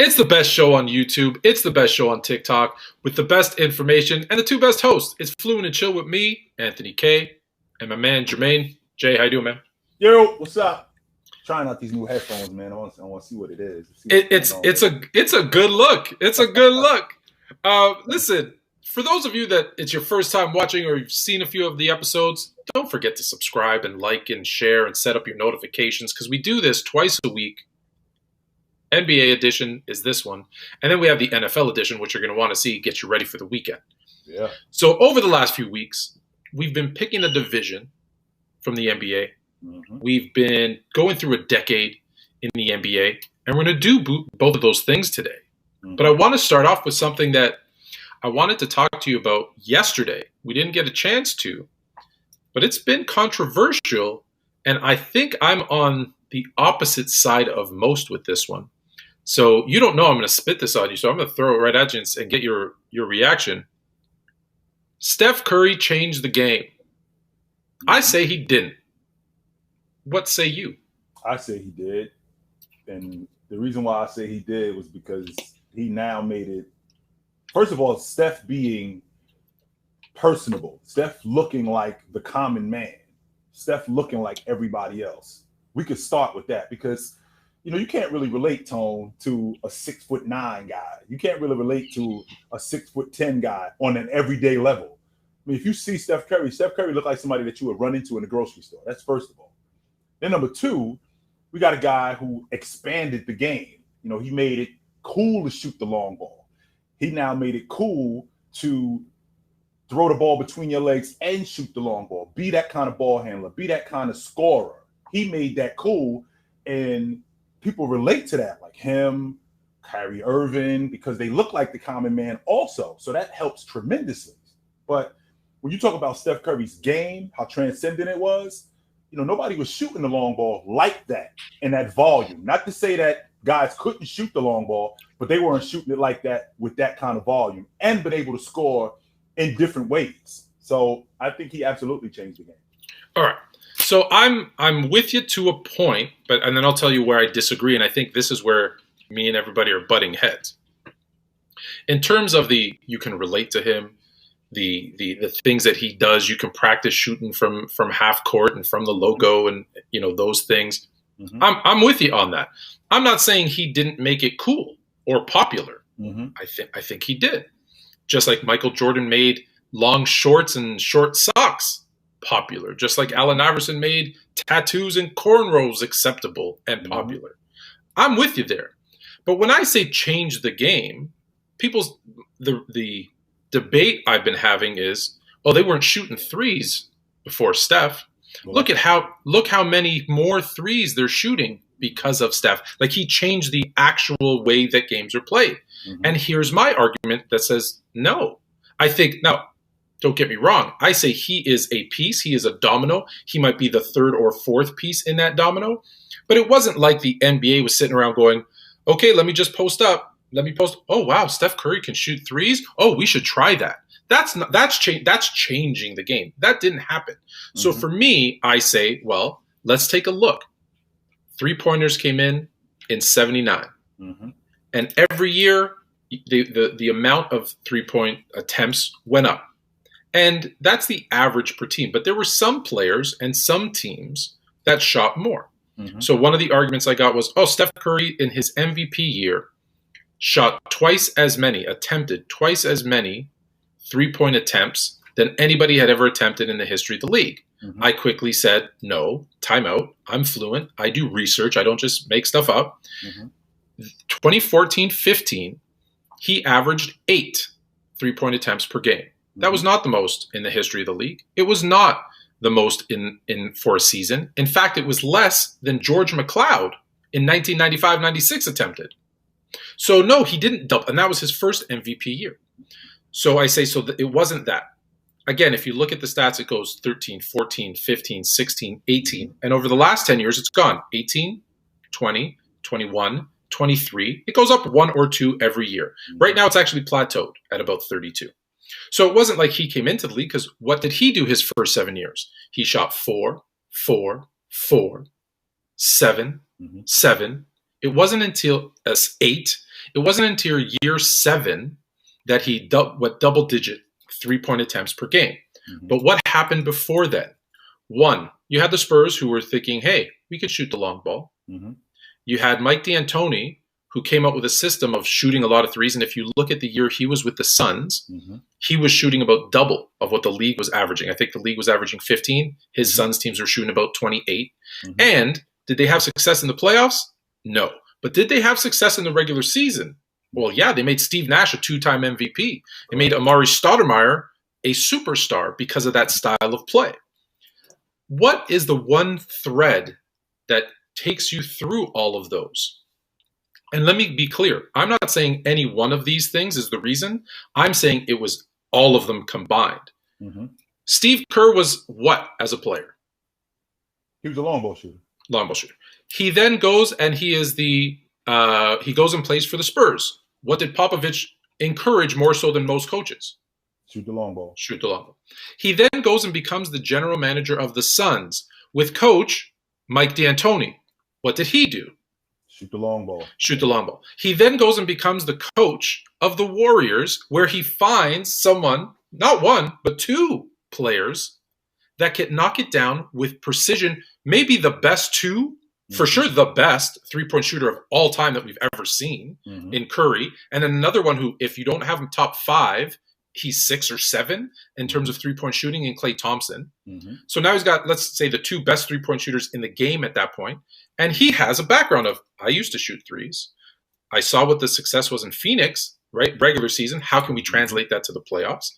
It's the best show on YouTube. It's the best show on TikTok with the best information and the two best hosts. It's Fluent and Chill with me, Anthony K, and my man Jermaine. Jay, how you doing, man? Yo, what's up? Trying out these new headphones, man. I want to see what it is. It's a good look. It's a good look. Listen, for those of you that it's your first time watching or you've seen a few of the episodes, don't forget to subscribe and like and share and set up your notifications because we do this twice a week. NBA edition is this one. And then we have the NFL edition, which you're going to want to see, get you ready for the weekend. Yeah. So over the last few weeks, we've been picking a division from the NBA. Mm-hmm. We've been going through a decade in the NBA, and we're going to do both of those things today. Mm-hmm. But I want to start off with something that I wanted to talk to you about yesterday. We didn't get a chance to, but it's been controversial, and I think I'm on the opposite side of most with this one. So you don't know I'm going to spit this on you, so I'm going to throw it right at you and get your reaction. Steph Curry changed the game. I say he didn't. What say you? I say he did. And the reason why I say he did was because he now made it, first of all, Steph being personable, Steph looking like the common man, Steph looking like everybody else. We could start with that because, you can't really relate, Tone, to a 6'9" guy. You can't really relate to a 6'10" guy on an everyday level. I mean, if you see Steph Curry looked like somebody that you would run into in a grocery store. That's first of all. Then number two, we got a guy who expanded the game. He made it cool to shoot the long ball. He now made it cool to throw the ball between your legs and shoot the long ball. Be that kind of ball handler. Be that kind of scorer. He made that cool, and people relate to that, like him, Kyrie Irving, because they look like the common man also. So that helps tremendously. But when you talk about Steph Curry's game, how transcendent it was, nobody was shooting the long ball like that in that volume. Not to say that guys couldn't shoot the long ball, but they weren't shooting it like that with that kind of volume and been able to score in different ways. So I think he absolutely changed the game. All right. So I'm with you to a point, and then I'll tell you where I disagree, and I think this is where me and everybody are butting heads. In terms of you can relate to him, the things that he does, you can practice shooting from half court and from the logo and those things. Mm-hmm. I'm with you on that. I'm not saying he didn't make it cool or popular. Mm-hmm. I think he did. Just like Michael Jordan made long shorts and short socks popular, just like Allen Iverson made tattoos and cornrows acceptable and popular. Mm-hmm. I'm with you there. But when I say change the game, the debate I've been having is, they weren't shooting threes before Steph. Well, look how many more threes they're shooting because of Steph. Like, he changed the actual way that games are played. Mm-hmm. And here's my argument that says no. I think now, don't get me wrong. I say he is a piece. He is a domino. He might be the third or fourth piece in that domino. But it wasn't like the NBA was sitting around going, okay, let me just post up. Let me post. Oh, wow, Steph Curry can shoot threes. Oh, we should try that. That's changing the game. That didn't happen. Mm-hmm. So for me, I say, well, let's take a look. 3-pointers came in 79. Mm-hmm. And every year, the amount of 3-point attempts went up. And that's the average per team. But there were some players and some teams that shot more. Mm-hmm. So one of the arguments I got was, Steph Curry in his MVP year attempted twice as many 3-point attempts than anybody had ever attempted in the history of the league. Mm-hmm. I quickly said, no, timeout. I'm fluent. I do research. I don't just make stuff up. Mm-hmm. 2014-15, he averaged 8 3-point attempts per game. Mm-hmm. That was not the most in the history of the league. It was not the most in for a season. In fact, it was less than George McLeod in 1995-96 attempted. So no, he didn't double, and that was his first MVP year. So I say, it wasn't that. Again, if you look at the stats, it goes 13, 14, 15, 16, 18. And over the last 10 years, it's gone 18, 20, 21, 23. It goes up 1 or 2 every year. Right now, it's actually plateaued at about 32. So it wasn't like he came into the league, because what did he do his first 7 years? He shot 4, 4, 4, 7, 7. It wasn't until 8. It wasn't until year 7 that he double-digit 3-point attempts per game. Mm-hmm. But what happened before then? One, you had the Spurs who were thinking, hey, we could shoot the long ball. Mm-hmm. You had Mike D'Antoni, who came up with a system of shooting a lot of threes. And if you look at the year he was with the Suns, Mm-hmm. he was shooting about double of what the league was averaging. I think the league was averaging 15. His Suns teams were shooting about 28. Mm-hmm. And did they have success in the playoffs? No. But did they have success in the regular season? Well, yeah, they made Steve Nash a 2-time MVP. They made Amari Stoudemire a superstar because of that style of play. What is the one thread that takes you through all of those? And let me be clear. I'm not saying any one of these things is the reason. I'm saying it was all of them combined. Mm-hmm. Steve Kerr was what as a player? He was a long ball shooter. Long ball shooter. He then goes and he is he goes and plays for the Spurs. What did Popovich encourage more so than most coaches? Shoot the long ball. Shoot the long ball. He then goes and becomes the general manager of the Suns with coach Mike D'Antoni. What did he do? Shoot the long ball. Shoot the long ball. He then goes and becomes the coach of the Warriors, where he finds someone, not one, but 2 players that can knock it down with precision. Maybe the best 2, for sure the best 3-point shooter of all time that we've ever seen in Curry. And then another one who, if you don't have him top 5, he's 6 or 7 in terms of 3-point shooting in Klay Thompson. Mm-hmm. So now he's got, let's say, the 2 best 3-point shooters in the game at that point. And he has a background of, I used to shoot threes. I saw what the success was in Phoenix, right? Regular season. How can we translate that to the playoffs?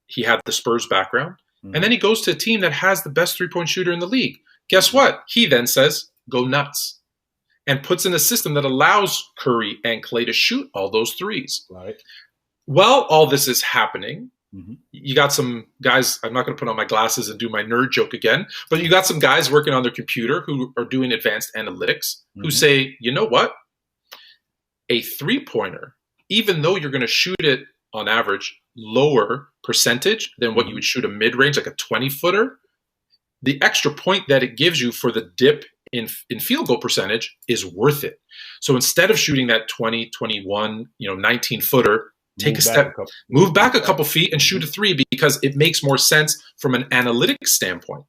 He had the Spurs background. And then he goes to a team that has the best 3-point shooter in the league. Guess what? He then says, go nuts. And puts in a system that allows Curry and Klay to shoot all those threes. Right. While all this is happening, you got some guys, I'm not going to put on my glasses and do my nerd joke again, but you got some guys working on their computer who are doing advanced analytics who say, you know what? A 3-pointer, even though you're going to shoot it on average lower percentage than what you would shoot a mid-range, like a 20-footer, the extra point that it gives you for the dip in field goal percentage is worth it. So instead of shooting that 20, 21, 19-footer, take a step, move back a couple feet and shoot a 3 because it makes more sense from an analytics standpoint.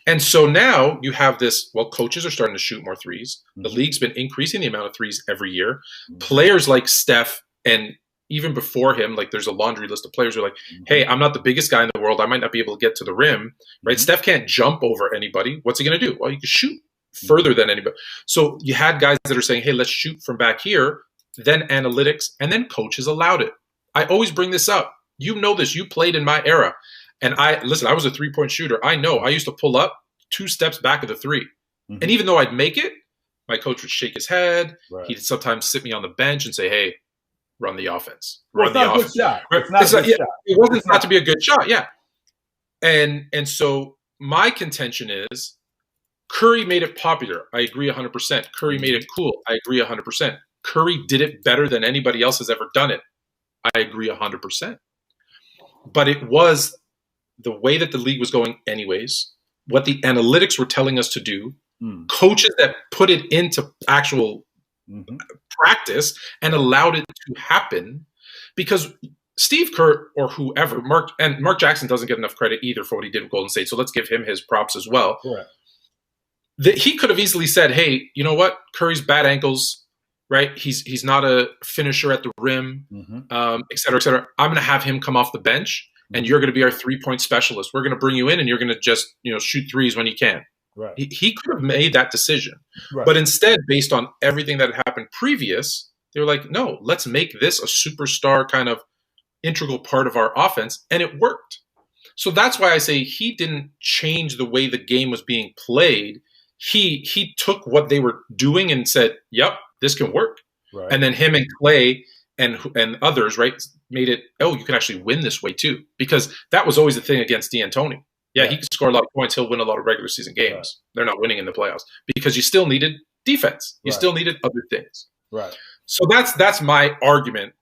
And so now you have this, well, coaches are starting to shoot more threes. The league's been increasing the amount of threes every year. Players like Steph, and even before him, like there's a laundry list of players who are like, hey, I'm not the biggest guy in the world. I might not be able to get to the rim, right? Steph can't jump over anybody. What's he going to do? Well, you can shoot further than anybody. So you had guys that are saying, hey, let's shoot from back here. Then analytics, and then coaches allowed it. I always bring this up. You know this. You played in my era. And I was a 3-point shooter. I know I used to pull up 2 steps back of the 3. And even though I'd make it, my coach would shake his head. Right. He'd sometimes sit me on the bench and say, hey, run the offense. Run the offense. It's not a good shot. It wasn't not to be a good shot, yeah. And so my contention is Curry made it popular. I agree 100%. Curry made it cool. I agree 100%. Curry did it better than anybody else has ever done it. I agree 100%. But it was the way that the league was going anyways, what the analytics were telling us to do, coaches that put it into actual practice and allowed it to happen. Because Steve Kerr or whoever, Mark Jackson doesn't get enough credit either for what he did with Golden State, so let's give him his props as well. Correct. He could have easily said, hey, you know what? Curry's bad ankles, right? He's not a finisher at the rim, et cetera, et cetera. I'm going to have him come off the bench, and you're going to be our 3-point specialist. We're going to bring you in, and you're going to just shoot threes when you can. Right. He could have made that decision. Right. But instead, based on everything that had happened previous, they were like, no, let's make this a superstar kind of integral part of our offense, and it worked. So that's why I say he didn't change the way the game was being played. He took what they were doing and said, yep, this can work. Right. And then him and Klay and others, right, made it, oh, you can actually win this way too. Because that was always the thing against D'Antoni. Yeah, he can score a lot of points. He'll win a lot of regular season games. Right. They're not winning in the playoffs because you still needed defense. You still needed other things. Right. So that's my argument.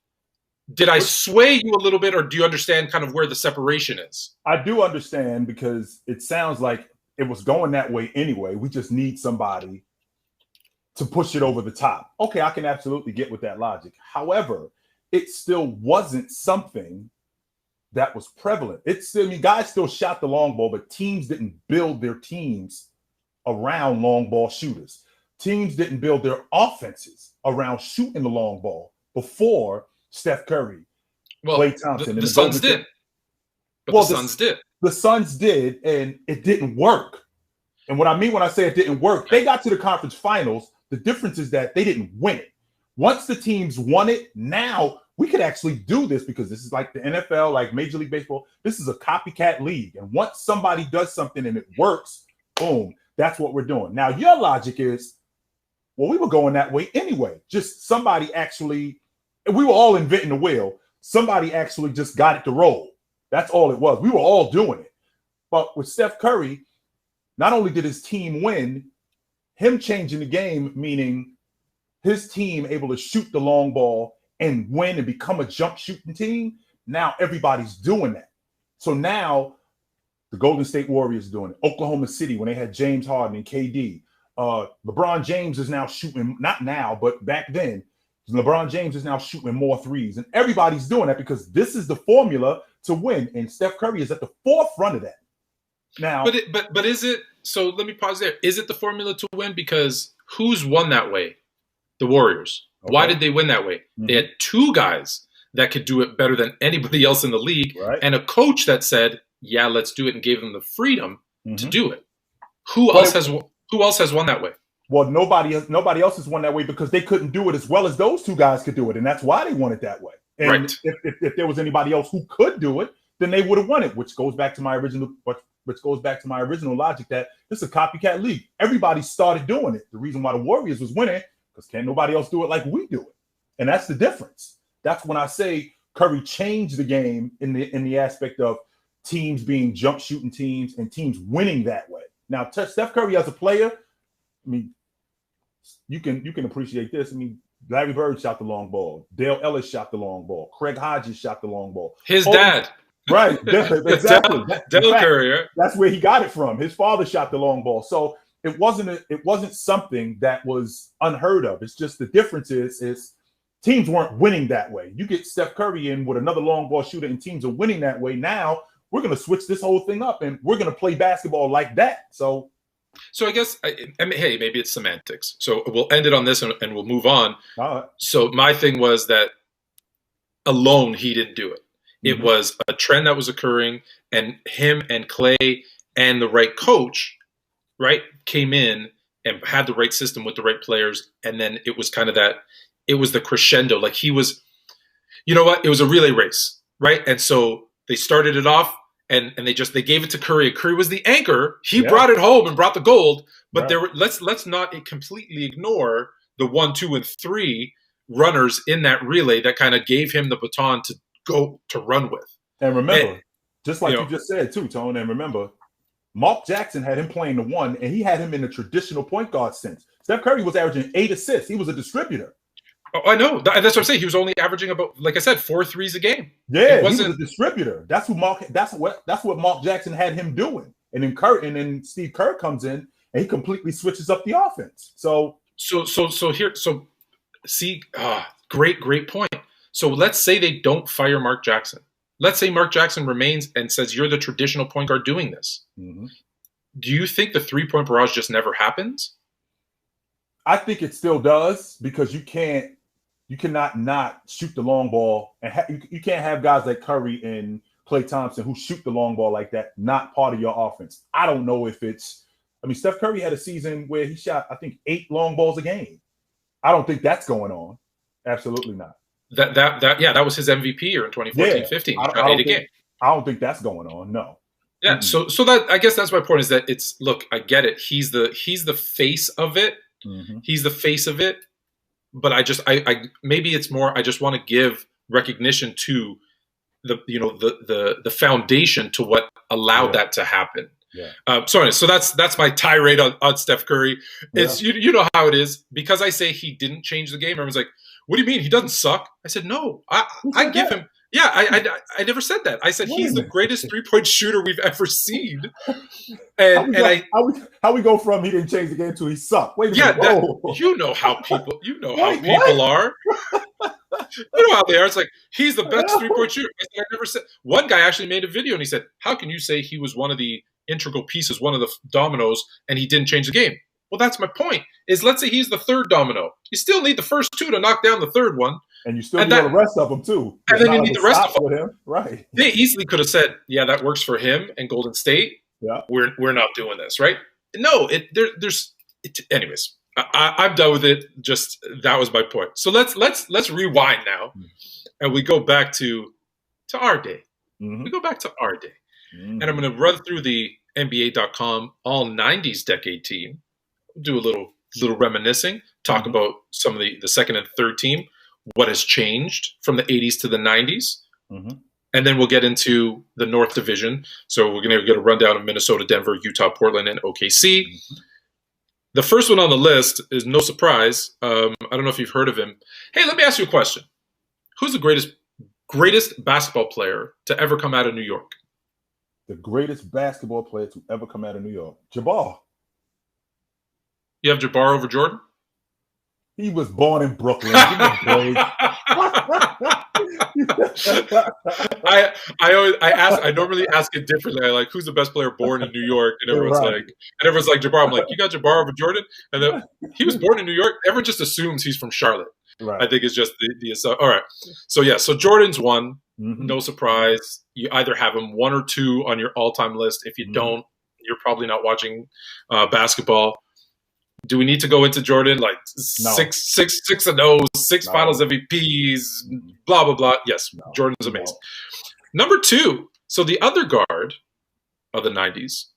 Did I sway you a little bit, or do you understand kind of where the separation is? I do understand, because it sounds like it was going that way anyway. We just need somebody to push it over the top. Okay, I can absolutely get with that logic. However, it still wasn't something that was prevalent. It's still, I mean, guys still shot the long ball, but teams didn't build their teams around long ball shooters. Teams didn't build their offenses around shooting the long ball before Steph Curry, Klay Thompson. The Suns did. But the Suns did. The Suns did, and it didn't work. And what I mean when I say it didn't work, they got to the conference finals. The difference is that they didn't win it. Once the teams won it, now we could actually do this because this is like the NFL, like Major League Baseball. This is a copycat league. And once somebody does something and it works, boom, that's what we're doing. Now, your logic is, well, we were going that way anyway. Just somebody actually, we were all inventing the wheel. Somebody actually just got it to roll. That's all it was. We were all doing it. But with Steph Curry, not only did his team win, him changing the game, meaning his team able to shoot the long ball and win and become a jump shooting team. Now everybody's doing that. So now the Golden State Warriors doing it. Oklahoma City, when they had James Harden and KD. LeBron James is now shooting, not now, but back then, LeBron James is now shooting more threes. And everybody's doing that because this is the formula to win. And Steph Curry is at the forefront of that. Now, but is it, so let me pause there. Is it the formula to win? Because who's won that way? The Warriors. Okay. Why did they win that way? Mm-hmm. They had two guys that could do it better than anybody else in the league, right, and a coach that said, yeah, let's do it, and gave them the freedom to do it. Who else has won that way? Well, nobody else has won that way because they couldn't do it as well as those two guys could do it, and that's why they won it that way. And right. if there was anybody else who could do it, then they would have won it, which goes back to my original logic that this is a copycat league. Everybody started doing it. The reason why the Warriors was winning because can't nobody else do it like we do it, and that's the difference. That's when I say Curry changed the game in the aspect of teams being jump shooting teams and teams winning that way. Now, Steph Curry as a player, I mean, you can appreciate this. I mean, Larry Bird shot the long ball. Dale Ellis shot the long ball. Craig Hodges shot the long ball. His dad. Right, exactly. Dale Curry, right? That's where he got it from. His father shot the long ball. So it wasn't something that was unheard of. It's just the difference is teams weren't winning that way. You get Steph Curry in with another long ball shooter and teams are winning that way. Now we're going to switch this whole thing up and we're going to play basketball like that. So I guess, hey, maybe it's semantics. So we'll end it on this and we'll move on. All right. So my thing was that alone, he didn't do it. It was a trend that was occurring, and him and Klay and the right coach, right, came in and had the right system with the right players. And then it was kind of that, it was the crescendo. Like he was, you know what? It was a relay race, right? And so they started it off and they gave it to Curry. Curry was the anchor. He brought it home and brought the gold. But let's not completely ignore the 1, 2, and 3 runners in that relay that kind of gave him the baton to go to run with. And remember, just like you just said too, Tone, and remember, Mark Jackson had him playing the 1, and he had him in the traditional point guard sense. Steph Curry was averaging 8 assists. He was a distributor. Oh, I know. That's what I'm saying. He was only averaging about, like I said, 4 threes a game. Yeah, he was a distributor. That's what Mark Jackson had him doing. And then Steve Kerr comes in and he completely switches up the offense. Great point. So let's say they don't fire Mark Jackson. Let's say Mark Jackson remains and says, you're the traditional point guard doing this. Mm-hmm. Do you think the 3-point barrage just never happens? I think it still does because you cannot not shoot the long ball. And you can't have guys like Curry and Klay Thompson who shoot the long ball like that, not part of your offense. I don't know if Steph Curry had a season where he shot, I think, 8 long balls a game. I don't think that's going on. Absolutely not. That was his MVP year in 2014-15. He shot 8 a game. I don't think that's going on. No. Yeah. Mm-hmm. So that, I guess that's my point, is that look, I get it. He's the face of it. Mm-hmm. He's the face of it. But I maybe it's more, I just want to give recognition to the foundation to what allowed that to happen. Yeah. So that's my tirade on Steph Curry. It's you know how it is, because I say he didn't change the game. Everyone's like, what do you mean? He doesn't suck. I said, no, I give him Yeah, I never said that. I said Wait he's a the minute. greatest 3-point shooter we've ever seen. How we go from he didn't change the game to he sucked? Wait a Yeah, minute. Whoa. you know how people Wait, what? are. You know how they are. It's like he's the best 3-point shooter. I never said. One guy actually made a video and he said, "How can you say he was one of the integral pieces, one of the dominoes, and he didn't change the game?" Well, that's my point. Is let's say he's the third domino. You still need the first two to knock down the third one, and you still need all the rest of them too. And then you need the rest of them. With him, right? They easily could have said, "Yeah, that works for him and Golden State. Yeah, we're not doing this, right?" No, anyways. I'm done with it. Just that was my point. So let's rewind now, and we go back to our day. Mm-hmm. We go back to our day, and I'm going to run through the NBA.com all 90s decade team. Do a little reminiscing. Talk about some of the second and third team. What has changed from the 80s to the 90s, and then we'll get into the North Division. So we're going to get a rundown of Minnesota, Denver, Utah, Portland, and OKC. The first one on the list is no surprise. I don't know if you've heard of him. Hey, let me ask you a question. Who's the greatest basketball player to ever come out of New York? The greatest basketball player to ever come out of New York? Jabbar. You have Jabbar over Jordan? He was born in Brooklyn. Give me a break. I normally ask it differently. I like, who's the best player born in New York? And everyone's like Jabbar. I'm like, you got Jabbar over Jordan? And then he was born in New York. Everyone just assumes he's from Charlotte. Right. I think it's just the all right. So yeah, so Jordan's one. No surprise. You either have him 1 or 2 on your all-time list. If you don't, you're probably not watching basketball. Do we need to go into Jordan? Like no. 6-0, 6 Finals MVPs, blah blah blah. Yes, Jordan's amazing. Number 2. So the other guard of the 90s.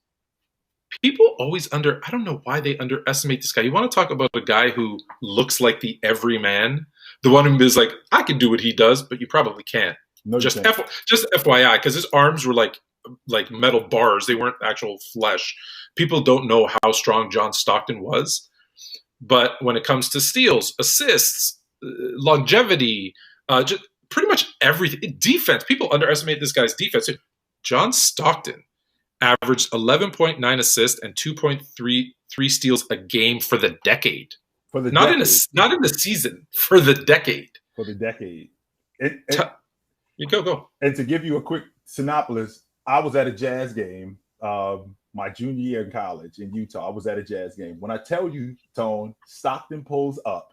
People always I don't know why they underestimate this guy. You want to talk about a guy who looks like the everyman, the one who is like, I can do what he does, but you probably can't. No, just FYI, because his arms were like metal bars. They weren't actual flesh. People don't know how strong John Stockton was. But when it comes to steals, assists, longevity, just pretty much everything, defense, people underestimate this guy's defense. John Stockton averaged 11.9 assists and 2.3 steals a game for the decade. Not in the season, for the decade. For the decade. You go. And to give you a quick synopsis, I was at a Jazz game my junior year in college in Utah. I was at a Jazz game. When I tell you, Tone, Stockton pulls up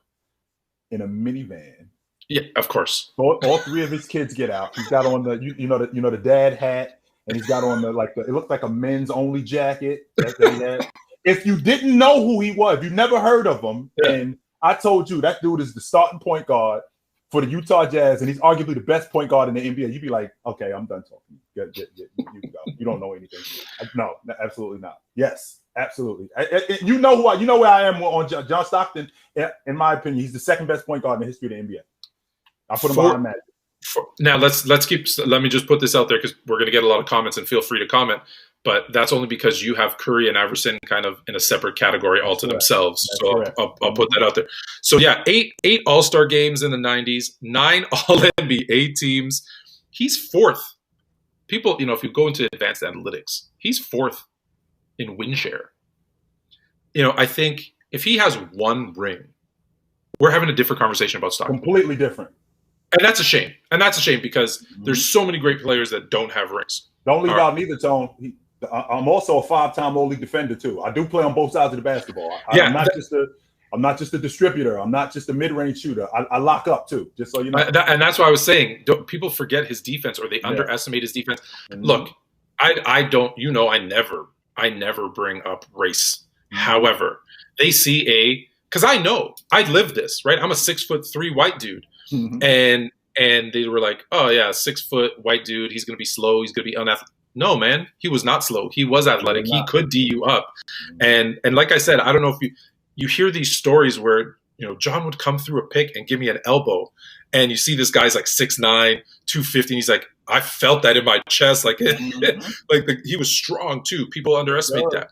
in a minivan. Yeah, of course. All 3 of his kids get out. He's got on the dad hat, and he's got on it looked like a men's only jacket that they had. If you didn't know who he was, if you never heard of him, and I told you that dude is the starting point guard for the Utah Jazz, and he's arguably the best point guard in the NBA, you'd be like, okay, I'm done talking. You can go. You don't know anything. No, absolutely not. Yes, absolutely. You know where I am on John Stockton. In my opinion, he's the second best point guard in the history of the NBA. I put him behind Magic. Now let me just put this out there because we're going to get a lot of comments, and feel free to comment. But that's only because you have Curry and Iverson kind of in a separate category all to themselves. So I'll put that out there. So yeah, 8 All-Star games in the 90s, 9 All-NBA teams. He's 4th. People, if you go into advanced analytics, he's 4th in win share. I think if he has 1 ring, we're having a different conversation about Stockton. Completely different. And that's a shame. Because there's so many great players that don't have rings. Don't leave out neither, Tone. I'm also a 5-time All-League defender too. I do play on both sides of the basketball. I'm not just a distributor. I'm not just a mid-range shooter. I lock up too, just so you know. And that's why I was saying, people forget his defense or they underestimate his defense. Look, I don't. I never bring up race. However, they see because I know I live this, right? I'm a 6'3" white dude, and they were like, oh yeah, 6 foot white dude. He's gonna be slow. He's gonna be unathletic. No, man, he was not slow. He was athletic. He could D you up. And like I said, I don't know if you hear these stories where, John would come through a pick and give me an elbow. And you see this guy's like 6'9", 250. And he's like, I felt that in my chest. He was strong too. People underestimate that.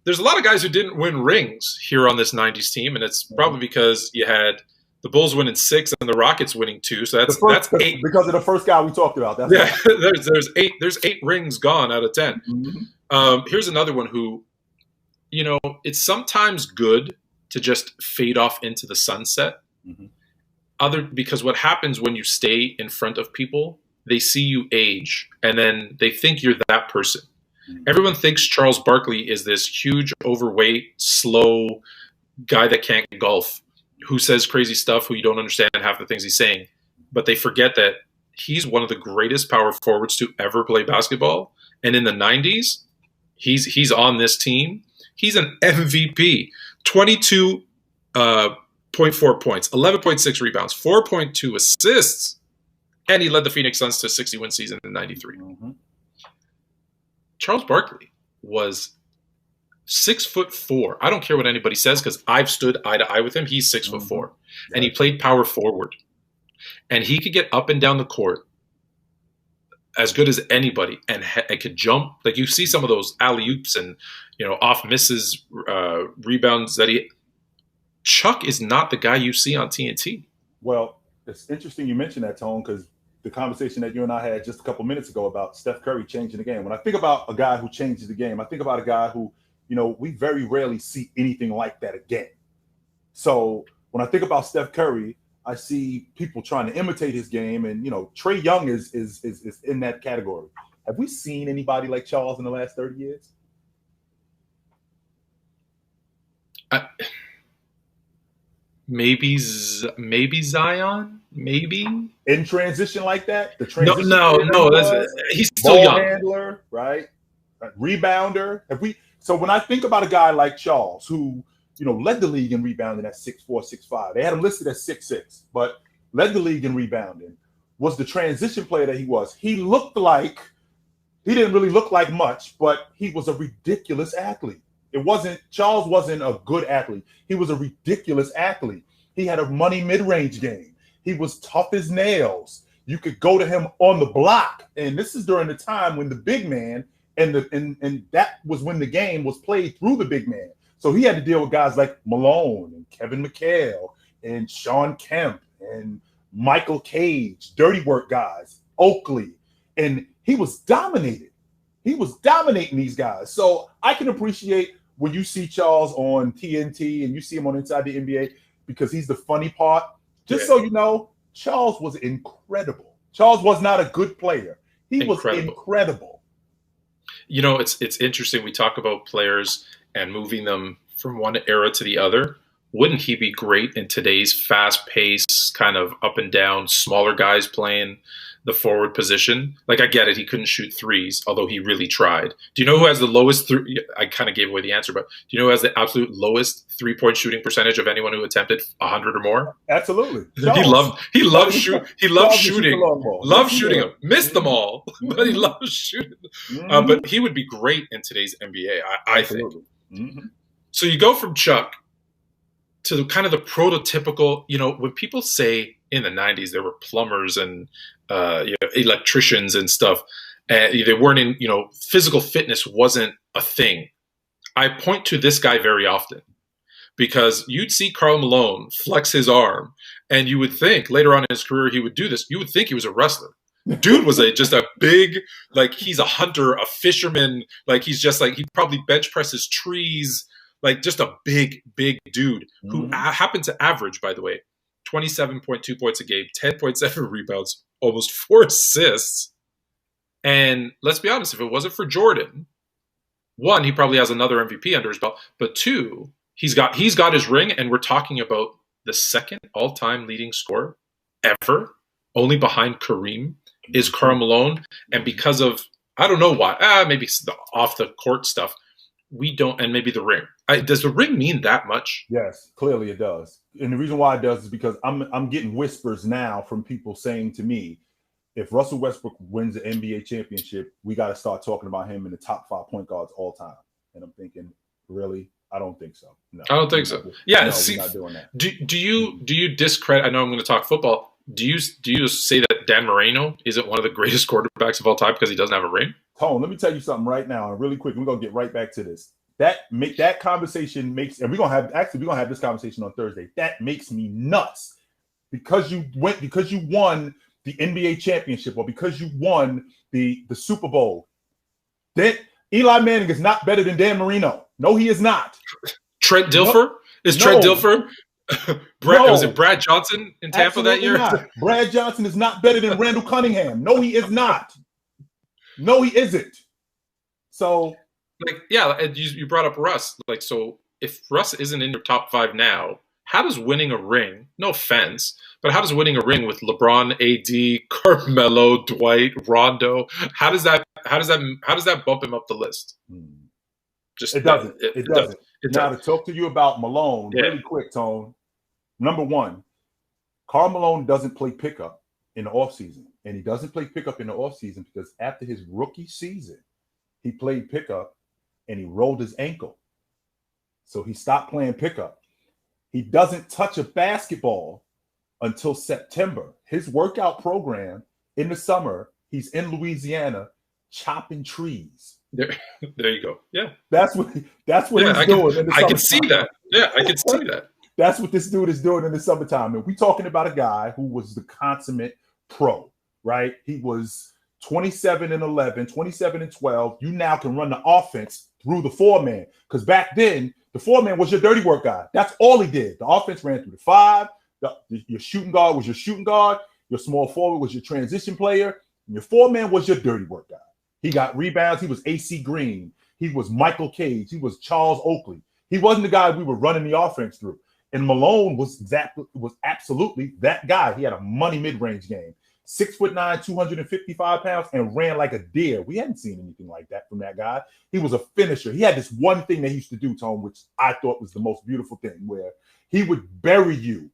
There's a lot of guys who didn't win rings here on this 90s team. And it's probably because you had The Bulls winning 6 and the Rockets winning 2. So that's 8 because of the first guy we talked about. That's yeah. There's 8 rings gone out of 10. Here's another one who, it's sometimes good to just fade off into the sunset. Because what happens when you stay in front of people, they see you age and then they think you're that person. Everyone thinks Charles Barkley is this huge, overweight, slow guy that can't golf, who says crazy stuff, who you don't understand half the things he's saying. But they forget that he's one of the greatest power forwards to ever play basketball. And in the 90s, he's on this team. He's an MVP. 22.4 points, 11.6 rebounds, 4.2 assists. And he led the Phoenix Suns to a 60-win season in 93. Charles Barkley was 6'4". I don't care what anybody says because I've stood eye to eye with him. He's 6'4", and he played power forward, and he could get up and down the court as good as anybody, and could jump. Like you see some of those alley oops and off misses, rebounds that he. Chuck is not the guy you see on TNT. Well, it's interesting you mentioned that, Tone, because the conversation that you and I had just a couple minutes ago about Steph Curry changing the game. When I think about a guy who changes the game, I think about a guy who, we very rarely see anything like that again. So when I think about Steph Curry, I see people trying to imitate his game, and Trae Young is in that category. Have we seen anybody like Charles in the last 30 years? Maybe Zion, maybe in transition like that. The transition. No, he's still young. Handler, right? Rebounder. So when I think about a guy like Charles, who led the league in rebounding at 6'4", 6'5", they had him listed as 6'6", but led the league in rebounding. Was the transition player that he was. He didn't really look like much, but he was a ridiculous athlete. Charles wasn't a good athlete. He was a ridiculous athlete. He had a money mid-range game. He was tough as nails. You could go to him on the block. And this is during the time when the big man and that was when the game was played through the big man. So he had to deal with guys like Malone and Kevin McHale and Sean Kemp and Michael Cage, dirty work guys, Oakley. And he was dominated. He was dominating these guys. So I can appreciate when you see Charles on TNT and you see him on Inside the NBA, because he's the funny part. So you know, Charles was incredible. Charles was not a good player. He was incredible. It's interesting. We talk about players and moving them from one era to the other. Wouldn't he be great in today's fast-paced, kind of up and down, smaller guys playing the forward position? Like, I get it. He couldn't shoot threes, although he really tried. Do you know who has the lowest I kind of gave away the answer, but do you know who has the absolute lowest three-point shooting percentage of anyone who attempted 100 or more? Absolutely. He loved shooting. Loved shooting them. Missed them all, but he loved shooting. But he would be great in today's NBA, I think. So you go from Chuck to the kind of the prototypical, when people say in the 90s there were plumbers and electricians and stuff, they weren't in, physical fitness wasn't a thing. I point to this guy very often because you'd see Karl Malone flex his arm and you would think later on in his career he would do this. You would think he was a wrestler. Dude was just a big, like he's a hunter, a fisherman. Like he's just like, he probably bench presses trees. Like just a big, big dude who happened to average, by the way, 27.2 points a game, 10.7 rebounds, almost 4 assists. And let's be honest, if it wasn't for Jordan, one, he probably has another MVP under his belt. But two, he's got his ring, and we're talking about the second all-time leading scorer ever, only behind Kareem, is Karl Malone. And because of, I don't know why, maybe the off-the-court stuff, we don't, and maybe the ring. Does the ring mean that much? Yes, clearly it does. And the reason why it does is because I'm getting whispers now from people saying to me, if Russell Westbrook wins the NBA championship, we got to start talking about him in the top 5 point guards all time. And I'm thinking, really? I don't think so. No, I don't think so. Yeah, we're not doing that. Do you discredit? I know I'm going to talk football. Do you say that Dan Marino isn't one of the greatest quarterbacks of all time because he doesn't have a ring? Tone, let me tell you something right now, and really quick. We're gonna get right back to this. That conversation makes, and we're gonna have this conversation on Thursday. That makes me nuts because you won the NBA championship or because you won the Super Bowl, then Eli Manning is not better than Dan Marino. No, he is not. Trent Dilfer? Trent Dilfer? Was it Brad Johnson in Tampa that year? Not. Brad Johnson is not better than Randall Cunningham. No, he is not. No, he isn't. So, you brought up Russ. So if Russ isn't in your top 5 now, how does winning a ring, no offense, but how does winning a ring with LeBron, AD, Carmelo, Dwight, Rondo, how does that bump him up the list? It doesn't. It doesn't. Now, to talk to you about Malone really quick, Tone. Number one, Karl Malone doesn't play pickup in the offseason. And he doesn't play pickup in the offseason because after his rookie season, he played pickup and he rolled his ankle. So he stopped playing pickup. He doesn't touch a basketball until September. His workout program in the summer, he's in Louisiana chopping trees. There you go. Yeah. That's what he's doing. I can see that. Yeah, I can see that. That's what this dude is doing in the summertime. And we're talking about a guy who was the consummate pro, right? He was 27-11, 27-12. You now can run the offense through the 4-man. Because back then, the 4-man was your dirty work guy. That's all he did. The offense ran through the 5. Your shooting guard was your shooting guard. Your small forward was your transition player. And your 4-man was your dirty work guy. He got rebounds. He was AC Green. He was Michael Cage. He was Charles Oakley. He wasn't the guy we were running the offense through. And Malone was absolutely that guy. He had a money mid-range game. 6'9", 255 pounds, and ran like a deer. We hadn't seen anything like that from that guy. He was a finisher. He had this one thing that he used to do, Tone, which I thought was the most beautiful thing, where he would bury you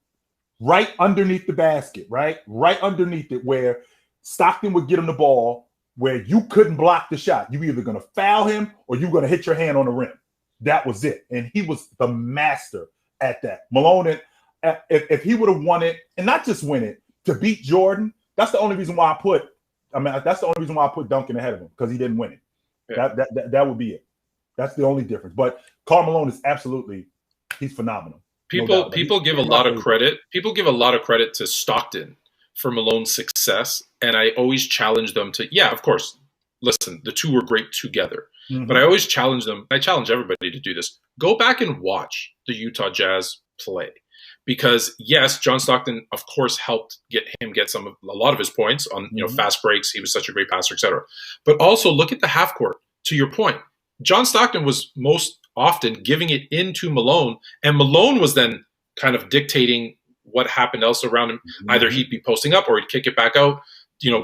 right underneath the basket, right? Right underneath it, where Stockton would get him the ball, where you couldn't block the shot. You were either going to foul him or you were going to hit your hand on the rim. That was it. And he was the master at that. Malone, if he would have won it, and not just win it, to beat Jordan, that's the only reason why I put Duncan ahead of him, because he didn't win it. Yeah. That would be it. That's the only difference. But Karl Malone is he's phenomenal. People give a lot of credit. People give a lot of credit to Stockton for Malone's success, and I always challenge them to, of course, listen, the two were great together. Mm-hmm. But I always challenge them. I challenge everybody to do this. Go back and watch the Utah Jazz play. Because yes, John Stockton, of course, helped get a lot of his points on fast breaks. He was such a great passer, etc. But also look at the half court. To your point, John Stockton was most often giving it into Malone, and Malone was then kind of dictating what happened else around him. Mm-hmm. Either he'd be posting up or he'd kick it back out,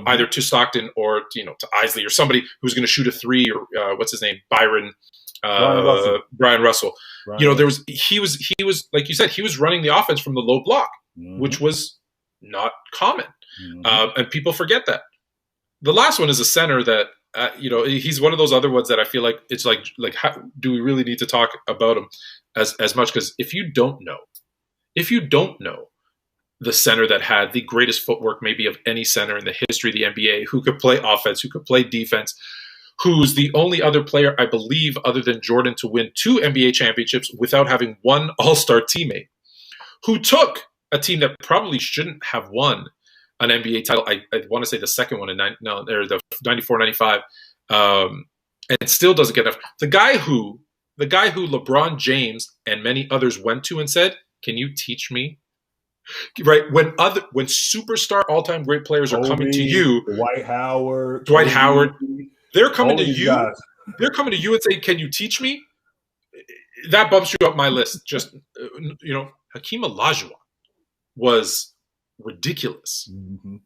either to Stockton or to Isley or somebody who's going to shoot a 3, or what's his name, Brian Russell. Right. He was like you said, he was running the offense from the low block, which was not common. And people forget that. The last one is a center that, he's one of those other ones that I feel like it's like how do we really need to talk about him as much? Because if you don't know the center that had the greatest footwork maybe of any center in the history of the NBA, who could play offense, who could play defense, who's the only other player, I believe, other than Jordan, to win 2 NBA championships without having one all-star teammate, who took a team that probably shouldn't have won an NBA title. I want to say the second one the 94-95, and still doesn't get enough. The guy who LeBron James and many others went to and said, "Can you teach me?" Right, when superstar all-time great players are coming to you, Dwight Howard. They're coming to you. Guys. They're coming to you and saying, "Can you teach me?" That bumps you up my list. Just Hakeem Olajuwon was ridiculous. Mm-hmm.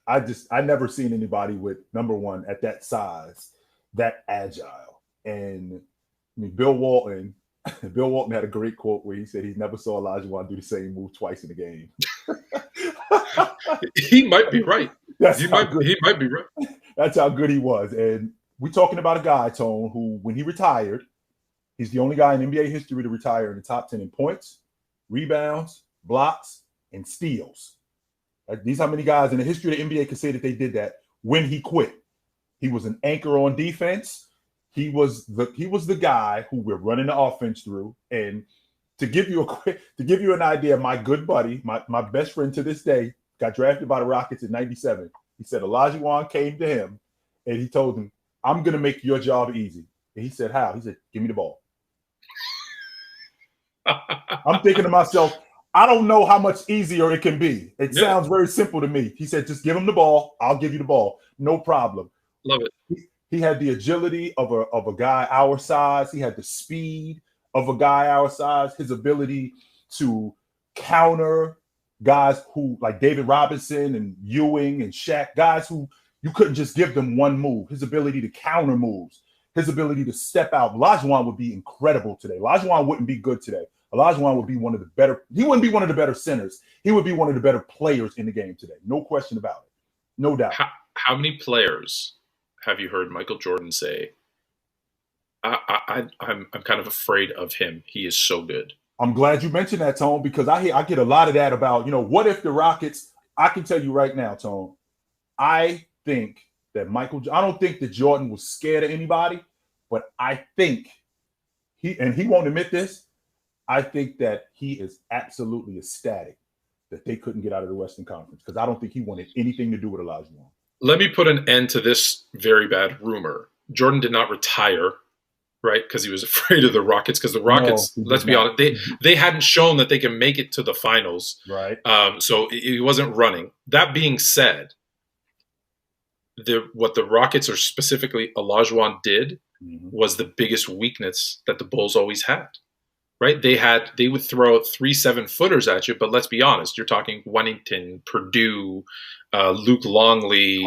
I never seen anybody with, number one, at that size, that agile. And I mean, Bill Walton had a great quote where he said he never saw Olajuwon do the same move twice in a game. He might be right. He might be right. That's how good he was. And we're talking about a guy, Tone, who, when he retired, he's the only guy in NBA history to retire in the top 10 in points, rebounds, blocks, and steals. These how many guys in the history of the NBA can say that they did that when he quit. He was an anchor on defense. He was the guy who we're running the offense through. And to give you an idea, my good buddy, my best friend to this day, got drafted by the Rockets in '97. He said Olajuwon came to him and he told him, "I'm going to make your job easy." And he said, "How?" He said, "Give me the ball." I'm thinking to myself, I don't know how much easier it can be. It sounds very simple to me. He said, "Just give him the ball. I'll give you the ball. No problem." Love it. He had the agility of a guy our size. He had the speed of a guy our size. His ability to counter guys who, like David Robinson and Ewing and Shaq, guys who you couldn't just give them one move. His ability to counter moves, his ability to step out. Olajuwon would be incredible today. Olajuwon wouldn't be good today. Olajuwon would be one of the better. He wouldn't be one of the better centers. He would be one of the better players in the game today. No question about it. No doubt. How many players have you heard Michael Jordan say, I'm kind of afraid of him. He is so good. I'm glad you mentioned that, Tone, because I get a lot of that about, what if the Rockets, I can tell you right now, Tone, I think that I don't think that Jordan was scared of anybody, but I think he won't admit this, I think that he is absolutely ecstatic that they couldn't get out of the Western Conference, because I don't think he wanted anything to do with Olajuwon. Let me put an end to this very bad rumor. Jordan did not retire, right? Because he was afraid of the Rockets. Because the Rockets, let's be honest, they hadn't shown that they can make it to the finals. Right. So he wasn't running. That being said, what the Rockets, or specifically Olajuwon, did was the biggest weakness that the Bulls always had. Right? They would throw 3 7-footers at you, but let's be honest, you're talking Wennington, Purdue, Luke Longley,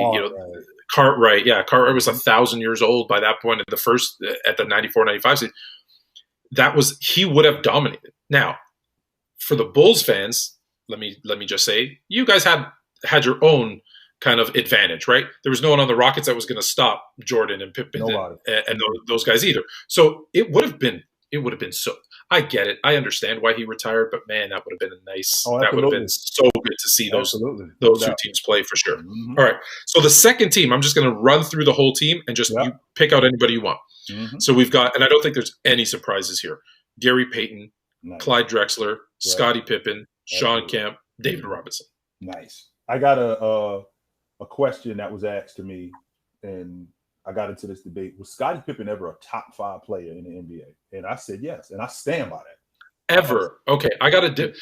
Cartwright. Yeah, Cartwright was 1,000 years old by that point at the 94-95 season. He would have dominated. Now, for the Bulls fans, let me just say, you guys had your own kind of advantage, right? There was no one on the Rockets that was going to stop Jordan and Pippen and those guys either. So it would have been so. I get it. I understand why he retired, but man, that would have been that would have been so good to see those two teams play for sure. Mm-hmm. All right. So the second team, I'm just going to run through the whole team and just you pick out anybody you want. Mm-hmm. So we've got, and I don't think there's any surprises here: Gary Payton, Clyde Drexler, Scottie Pippen, Sean Kemp, David Robinson. Nice. I got a question that was asked to me, and I got into this debate. Was Scottie Pippen ever a top 5 player in the NBA? And I said yes, and I stand by that. Ever? Okay, I got to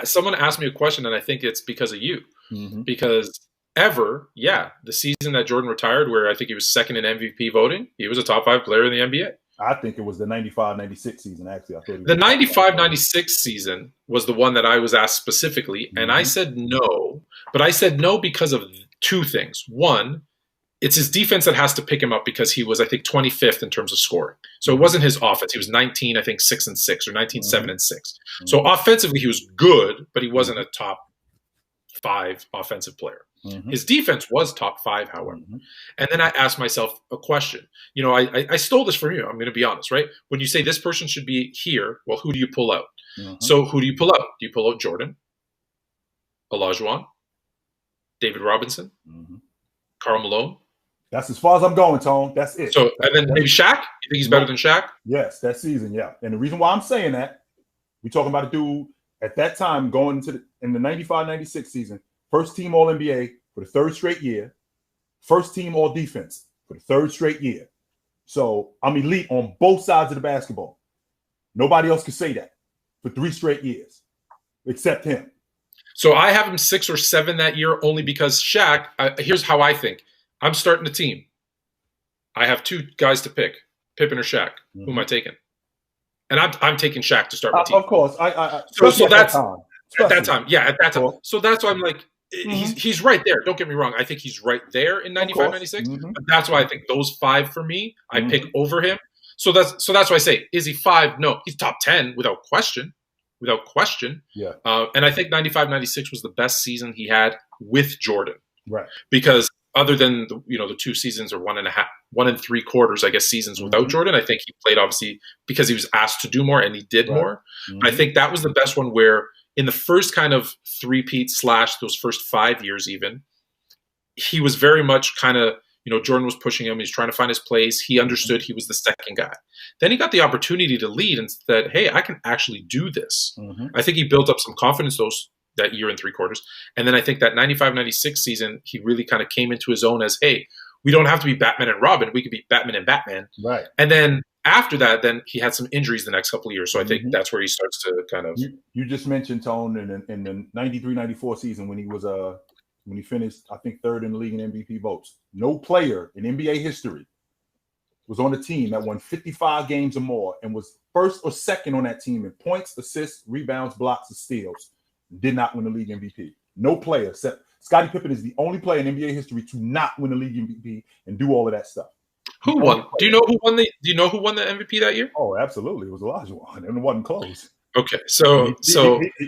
someone asked me a question, and I think it's because of you. Mm-hmm. Because ever, the season that Jordan retired, where I think he was second in MVP voting, he was a top 5 player in the NBA. I think it was the 95-96 season, actually. I thought the 95-96 season was the one that I was asked specifically, and I said no. But I said no because of 2 things. One, it's his defense that has to pick him up, because he was, I think, 25th in terms of scoring. So it wasn't his offense. He was 19, I think, 6-6 or 19, 7-6. Mm-hmm. So offensively, he was good, but he wasn't a top 5 offensive player. Mm-hmm. His defense was top 5, however. Mm-hmm. And then I asked myself a question. I stole this from you. I'm going to be honest, right? When you say this person should be here, well, who do you pull out? Mm-hmm. So who do you pull out? Do you pull out Jordan, Olajuwon, David Robinson, Karl Malone? That's as far as I'm going, Tone. That's it. So, and then maybe Shaq? You think he's better than Shaq? Yes, that season, yeah. And the reason why I'm saying that, we're talking about a dude at that time going in the 95-96 season, first team All-NBA for the 3rd straight year, first team All-Defense for the 3rd straight year. So I'm elite on both sides of the basketball. Nobody else can say that for 3 straight years except him. So I have him 6 or 7 that year only because Shaq, here's how I think. I'm starting a team. I have 2 guys to pick, Pippen or Shaq. Mm-hmm. Who am I taking? And I'm taking Shaq to start my team. Of course. So that's at that time. At that time. So that's why I'm like, he's right there. Don't get me wrong. I think he's right there in 95-96. Mm-hmm. But that's why I think those 5 for me, I pick over him. So that's why I say, is he 5? No, he's top 10 without question. Yeah. And I think 95-96 was the best season he had with Jordan. Right. Because other than the 2 seasons or 1 and 3 quarters, I guess, seasons without Jordan, I think he played obviously because he was asked to do more and he did more. Mm-hmm. But I think that was the best one where in the first kind of three-peat / those first 5 years even, he was very much kind of, Jordan was pushing him. He's trying to find his place. He understood he was the second guy. Then he got the opportunity to lead and said, hey, I can actually do this. Mm-hmm. I think he built up some confidence that year and 3 quarters. And then I think that 95-96 season, he really kind of came into his own as, hey, we don't have to be Batman and Robin. We could be Batman and Batman. Right. And then after that, then he had some injuries the next couple of years. So I think that's where he starts to kind of. You just mentioned, Tone, in the 93-94 season when he was when he finished, I think, 3rd in the league in MVP votes. No player in NBA history was on a team that won 55 games or more and was first or second on that team in points, assists, rebounds, blocks, and steals. Did not win the league MVP. No player except Scottie Pippen is the only player in NBA history to not win the league MVP and do all of that stuff. Who won? Do you know who won the MVP that year? Oh, absolutely. It was Olajuwon, and it wasn't close. Okay, so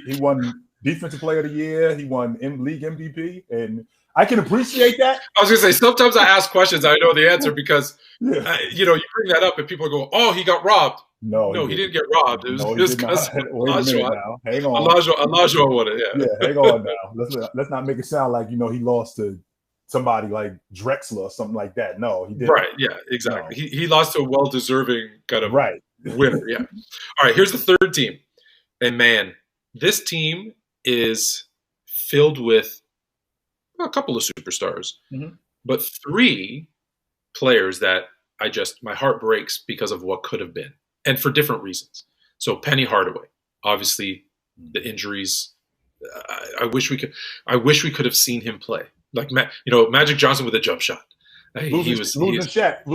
he won Defensive Player of the Year. He won league MVP, and I can appreciate that. I was going to say, sometimes I ask questions I know the answer because you bring that up and people go, "Oh, he got robbed." No, he didn't get robbed. It was because Olajuwon. Hang on, Olajuwon won it. Yeah, hang on now. Let's not make it sound like he lost to somebody like Drexler or something like that. No, he didn't. Right, yeah, exactly. No. He lost to a well-deserving kind of winner, yeah. All right, here's the third team. And man, this team is filled with a couple of superstars, but 3 players that my heart breaks because of what could have been, and for different reasons. So Penny Hardaway, obviously the injuries. I wish we could have seen him play. Like Magic Johnson with a jump shot. Losing Shaq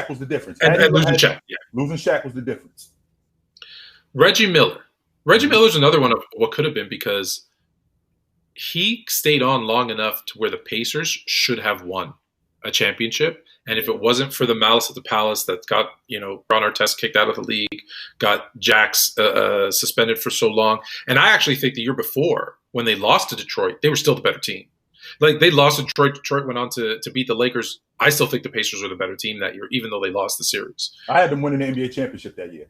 was the difference. And losing Shaq, yeah. Losing Shaq was the difference. Reggie Miller's another one of what could have been because he stayed on long enough to where the Pacers should have won a championship. And if it wasn't for the malice at the palace that got Ron Artest kicked out of the league, got Jax suspended for so long, and I actually think the year before when they lost to Detroit, they were still the better team. Like they lost to Detroit. Detroit went on to beat the Lakers. I still think the Pacers were the better team that year, even though they lost the series. I had them winning the NBA championship that year.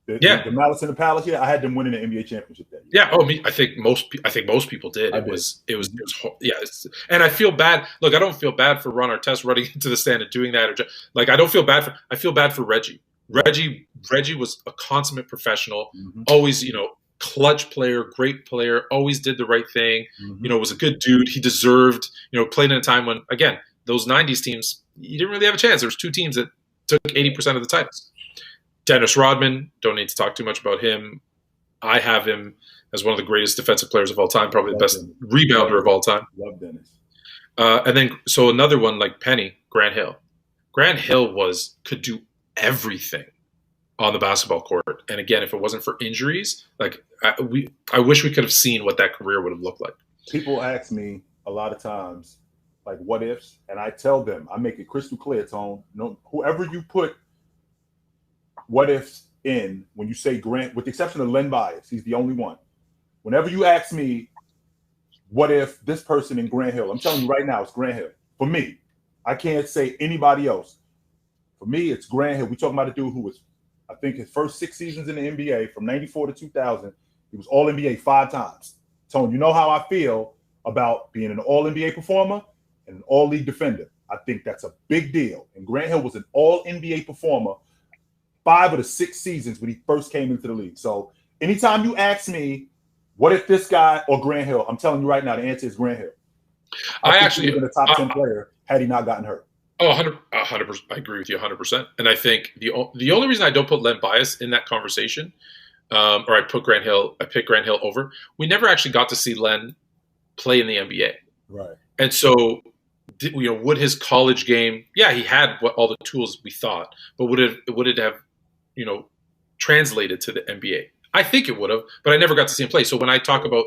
The Malice in the Palace. Yeah, I had them winning the NBA championship that year. Yeah. Oh, I think most people did. It was and I feel bad. Look, I don't feel bad for Ron Artest running into the stand and doing that. I don't feel bad I feel bad for Reggie. Reggie was a consummate professional. Always, clutch player, great player, always did the right thing, was a good dude. He deserved, played in a time when, again, those 90s teams, you didn't really have a chance. There was 2 teams that took 80% of the titles. Dennis Rodman, don't need to talk too much about him. I have him as one of the greatest defensive players of all time, probably the best rebounder of all time. Love Dennis. And then, so another one like Penny, Grant Hill. Grant Hill could do everything on the basketball court. And again, if it wasn't for injuries, I wish we could have seen what that career would have looked like. People ask me a lot of times, like, what ifs? And I tell them, I make it crystal clear, Tone. Whoever you put what ifs in, when you say Grant, with the exception of Len Bias, he's the only one. Whenever you ask me, what if this person in Grant Hill, I'm telling you right now, it's Grant Hill. For me, I can't say anybody else. For me, it's Grant Hill. We're talking about a dude who was, I think, his first 6 seasons in the NBA, from 94 to 2000, he was All-NBA 5 times. Tone, you know how I feel about being an All-NBA performer and an All-League defender. I think that's a big deal. And Grant Hill was an All-NBA performer 5 of the 6 seasons when he first came into the league. So anytime you ask me, what if this guy or Grant Hill, I'm telling you right now, the answer is Grant Hill. I actually would have been a top 10 player had he not gotten hurt. Oh, 100%. I agree with you 100%. And I think the only reason I don't put Len Bias in that conversation, or I pick Grant Hill over, we never actually got to see Len play in the NBA. Right. And so, would his college game, he had all the tools we thought, but would it have, translated to the NBA? I think it would have, but I never got to see him play. So when I talk about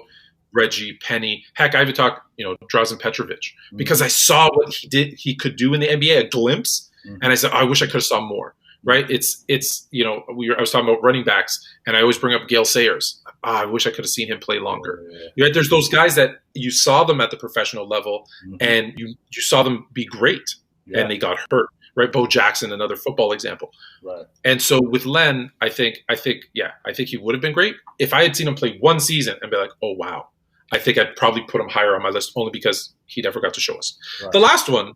Reggie, Penny, heck, I even talk, Drazen Petrovic, because I saw what he could do in the NBA, a glimpse, and I said, I wish I could have saw more. Right? It's I was talking about running backs, and I always bring up Gale Sayers. I wish I could have seen him play longer. Yeah. There's those guys that you saw them at the professional level, and you saw them be great, and they got hurt. Right? Bo Jackson, another football example. Right. And so with Len, I think he would have been great if I had seen him play 1 season and be like, oh wow. I think I'd probably put him higher on my list only because he never got to show us. Right. The last one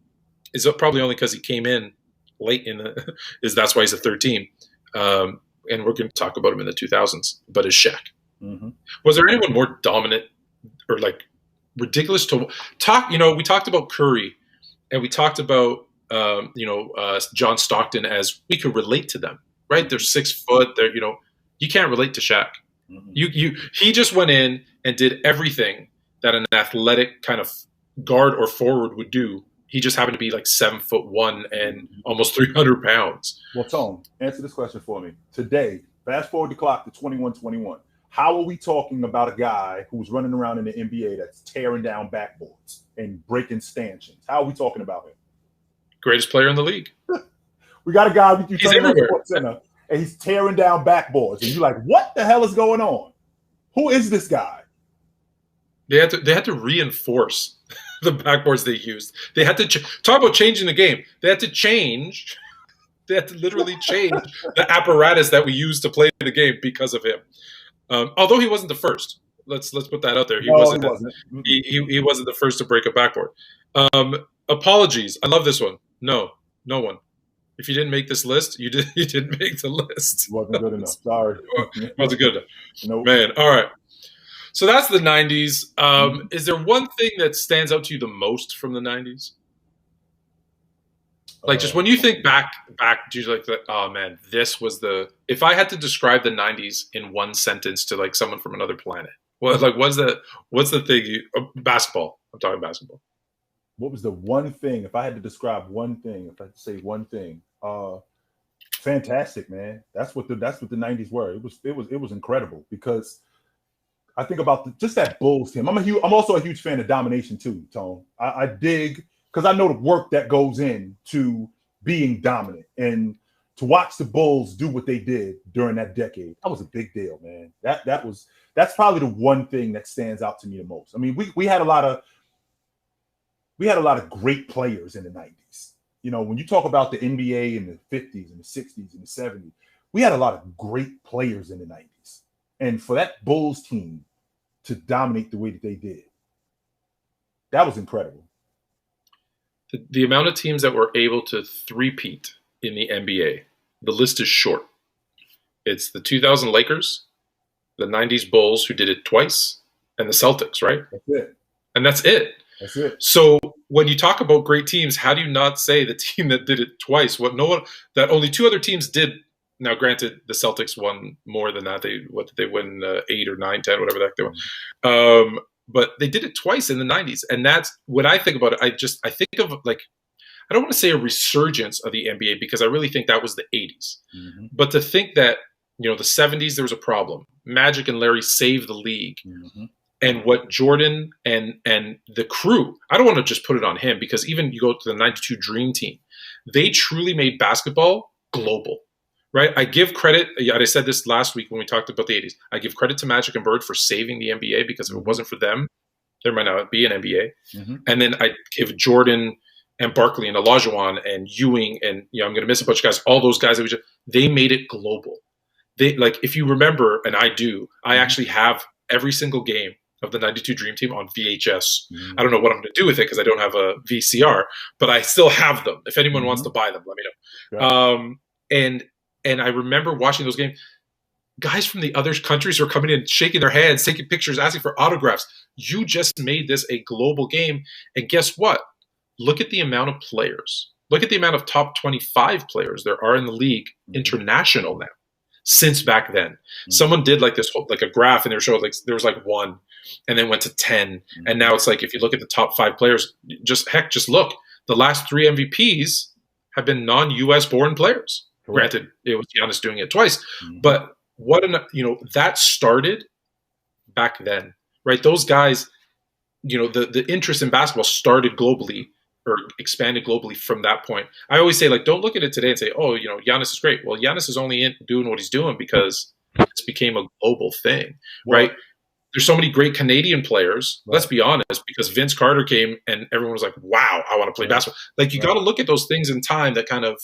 is probably only because he came in late in the that's why he's a third team. And we're going to talk about him in the 2000s, but is Shaq. Mm-hmm. Was there anyone more dominant or like ridiculous to talk? You know, we talked about Curry and we talked about, John Stockton as we could relate to them, right? They're 6 foot. They're, you can't relate to Shaq. Mm-hmm. He just went in and did everything that an athletic kind of guard or forward would do. He just happened to be like 7'1" and almost 300 pounds. Well, Tone, answer this question for me. Today, fast forward the clock to 21-21. How are we talking about a guy who's running around in the NBA that's tearing down backboards and breaking stanchions? How are we talking about him? Greatest player in the league. We got a guy with you turning everywhere. Sports Center, and he's tearing down backboards, and you're like, what the hell is going on? Who is this guy? They had to reinforce the backboards they used. They had to talk about changing the game. They had to change. They had to literally change the apparatus that we use to play the game because of him. Although he wasn't the first. Let's put that out there. He wasn't. He wasn't the first to break a backboard. Apologies. I love this one. No one. If you didn't make this list, you didn't make the list. It wasn't good enough. Sorry. Wasn't good enough. Nope. Man, all right. So that's the 90s. Is there one thing that stands out to you the most from the 90s? Like just when you think back, do you like that? Oh man, this was if I had to describe the 90s in one sentence to like someone from another planet, what's the thing? Basketball. I'm talking basketball. What was the one thing? If I had to describe one thing, if I had to say one thing, fantastic, man. That's what the 90s were. It was incredible because I think about just that Bulls team. I'm also a huge fan of domination too, Tone. I dig because I know the work that goes into being dominant and to watch the Bulls do what they did during that decade. That was a big deal, man. That's probably the one thing that stands out to me the most. I mean, we had a lot of great players in the 90s. You know, when you talk about the NBA in the 50s and the 60s and the 70s, we had a lot of great players in the 90s. And for that Bulls team to dominate the way that they did, that was incredible. The amount of teams that were able to three-peat in the NBA, the list is short. It's the 2000 Lakers, the 90s Bulls, who did it twice, and the Celtics, right? That's it. And that's it. That's it. So when you talk about great teams, how do you not say the team that did it twice? That only 2 other teams did. Now, granted, the Celtics won more than that. What did they win? 8 or 9, 10, whatever the heck they won. But they did it twice in the 90s. And that's when I think about it. I think of like, I don't want to say a resurgence of the NBA because I really think that was the 80s. Mm-hmm. But to think that, the 70s, there was a problem. Magic and Larry saved the league. Mm-hmm. And what Jordan and the crew, I don't want to just put it on him because even you go to the 92 Dream Team, they truly made basketball global, right? I give credit, I said this last week when we talked about the 80s, I give credit to Magic and Bird for saving the NBA because if it wasn't for them, there might not be an NBA. Mm-hmm. And then I give Jordan and Barkley and Olajuwon and Ewing and, I'm going to miss a bunch of guys, all those guys, they made it global. They, like, if you remember, and I do, I actually have every single game of the 92 Dream Team on VHS. Mm-hmm. I don't know what I'm going to do with it because I don't have a VCR, but I still have them. If anyone wants to buy them, let me know. Yeah. And I remember watching those games. Guys from the other countries were coming in, shaking their hands, taking pictures, asking for autographs. You just made this a global game. And guess what? Look at the amount of players. Look at the amount of top 25 players there are in the league, international now, since back then. Mm-hmm. Someone did like this whole, like a graph, and they were showing like there was like 1, and then went to 10. Mm-hmm. And now it's like if you look at the top 5 players, just look. The last 3 MVPs have been non-US born players. Correct. Granted, it was Giannis doing it twice, but that started back then, right? Those guys, the interest in basketball started globally or expanded globally from that point. I always say, like, don't look at it today and say, oh, Giannis is great. Well, Giannis is only doing what he's doing because this became a global thing, right? There's so many great Canadian players. Right. Let's be honest, because Vince Carter came and everyone was like, wow, I want to play basketball. Like, you got to look at those things in time that kind of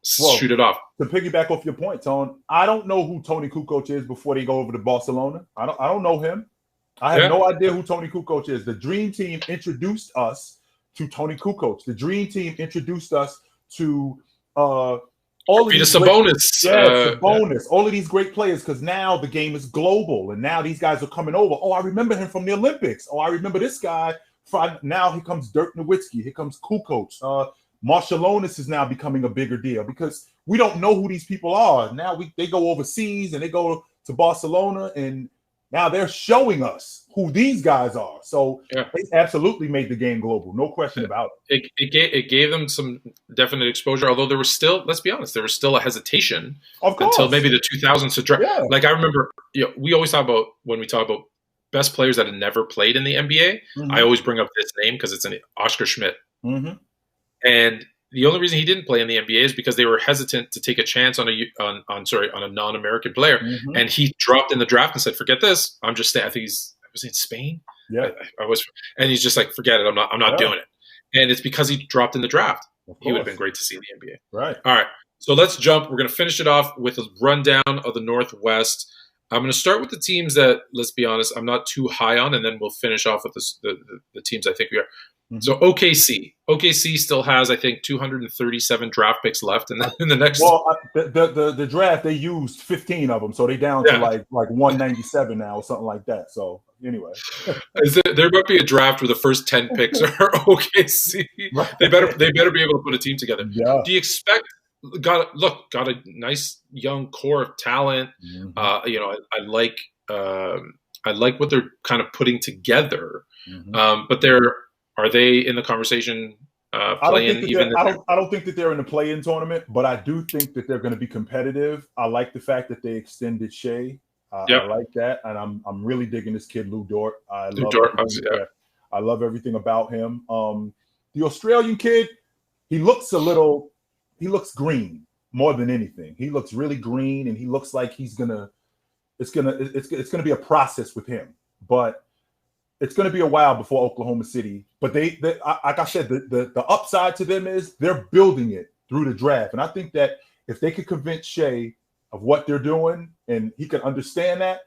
shoot it off. To piggyback off your point, Tone, I don't know who Tony Kukoc is before they go over to Barcelona. I don't know him. I have no idea who Tony Kukoc is. The Dream Team introduced us to Tony Kukoc. The Dream Team introduced us to all of these Sabonis. Sabonis. All of these great players, because now the game is global, and now these guys are coming over. Oh, I remember him from the Olympics. Oh, I remember this guy. Now here comes Dirk Nowitzki. Here comes Kukoc. Marshallonis is now becoming a bigger deal because we don't know who these people are. Now they go overseas and they go to Barcelona, and now they're showing us who these guys are. So they absolutely made the game global, no question about it. It gave them some definite exposure, although there was still, let's be honest, there was still a hesitation until maybe the 2000s to draft. Yeah. Like I remember, we always talk about, when we talk about best players that have never played in the NBA, I always bring up this name because it's an Oscar Schmidt. And the only reason he didn't play in the NBA is because they were hesitant to take a chance on a non-American player, and he dropped in the draft and said, "Forget this. I'm just staying." I think I was in Spain. Yeah, I was, and he's just like, "Forget it. I'm not doing it." And it's because he dropped in the draft. He would have been great to see in the NBA. Right. All right. So let's jump. We're going to finish it off with a rundown of the Northwest. I'm going to start with the teams that, let's be honest, I'm not too high on, and then we'll finish off with the teams I think we are. So OKC still has, I think, 237 draft picks left in the next. Well, the draft, they used 15 of them, so they down to like 197 now or something like that. So anyway, there might be a draft where the first 10 picks are OKC. Right. They better be able to put a team together. Yeah. Do you expect? Got a nice young core of talent. I like what they're kind of putting together, but are they in the conversation playing even? I don't think that they're in the play-in tournament, but I do think that they're going to be competitive. I like the fact that they extended Shea. I like that, and I'm really digging this kid Lou Dort. I love everything about him. The Australian kid, he looks green more than anything. He looks really green, and he looks like it's gonna be a process with him, but it's going to be a while before Oklahoma City. But they like I said, the upside to them is they're building it through the draft. And I think that if they could convince Shea of what they're doing and he can understand that,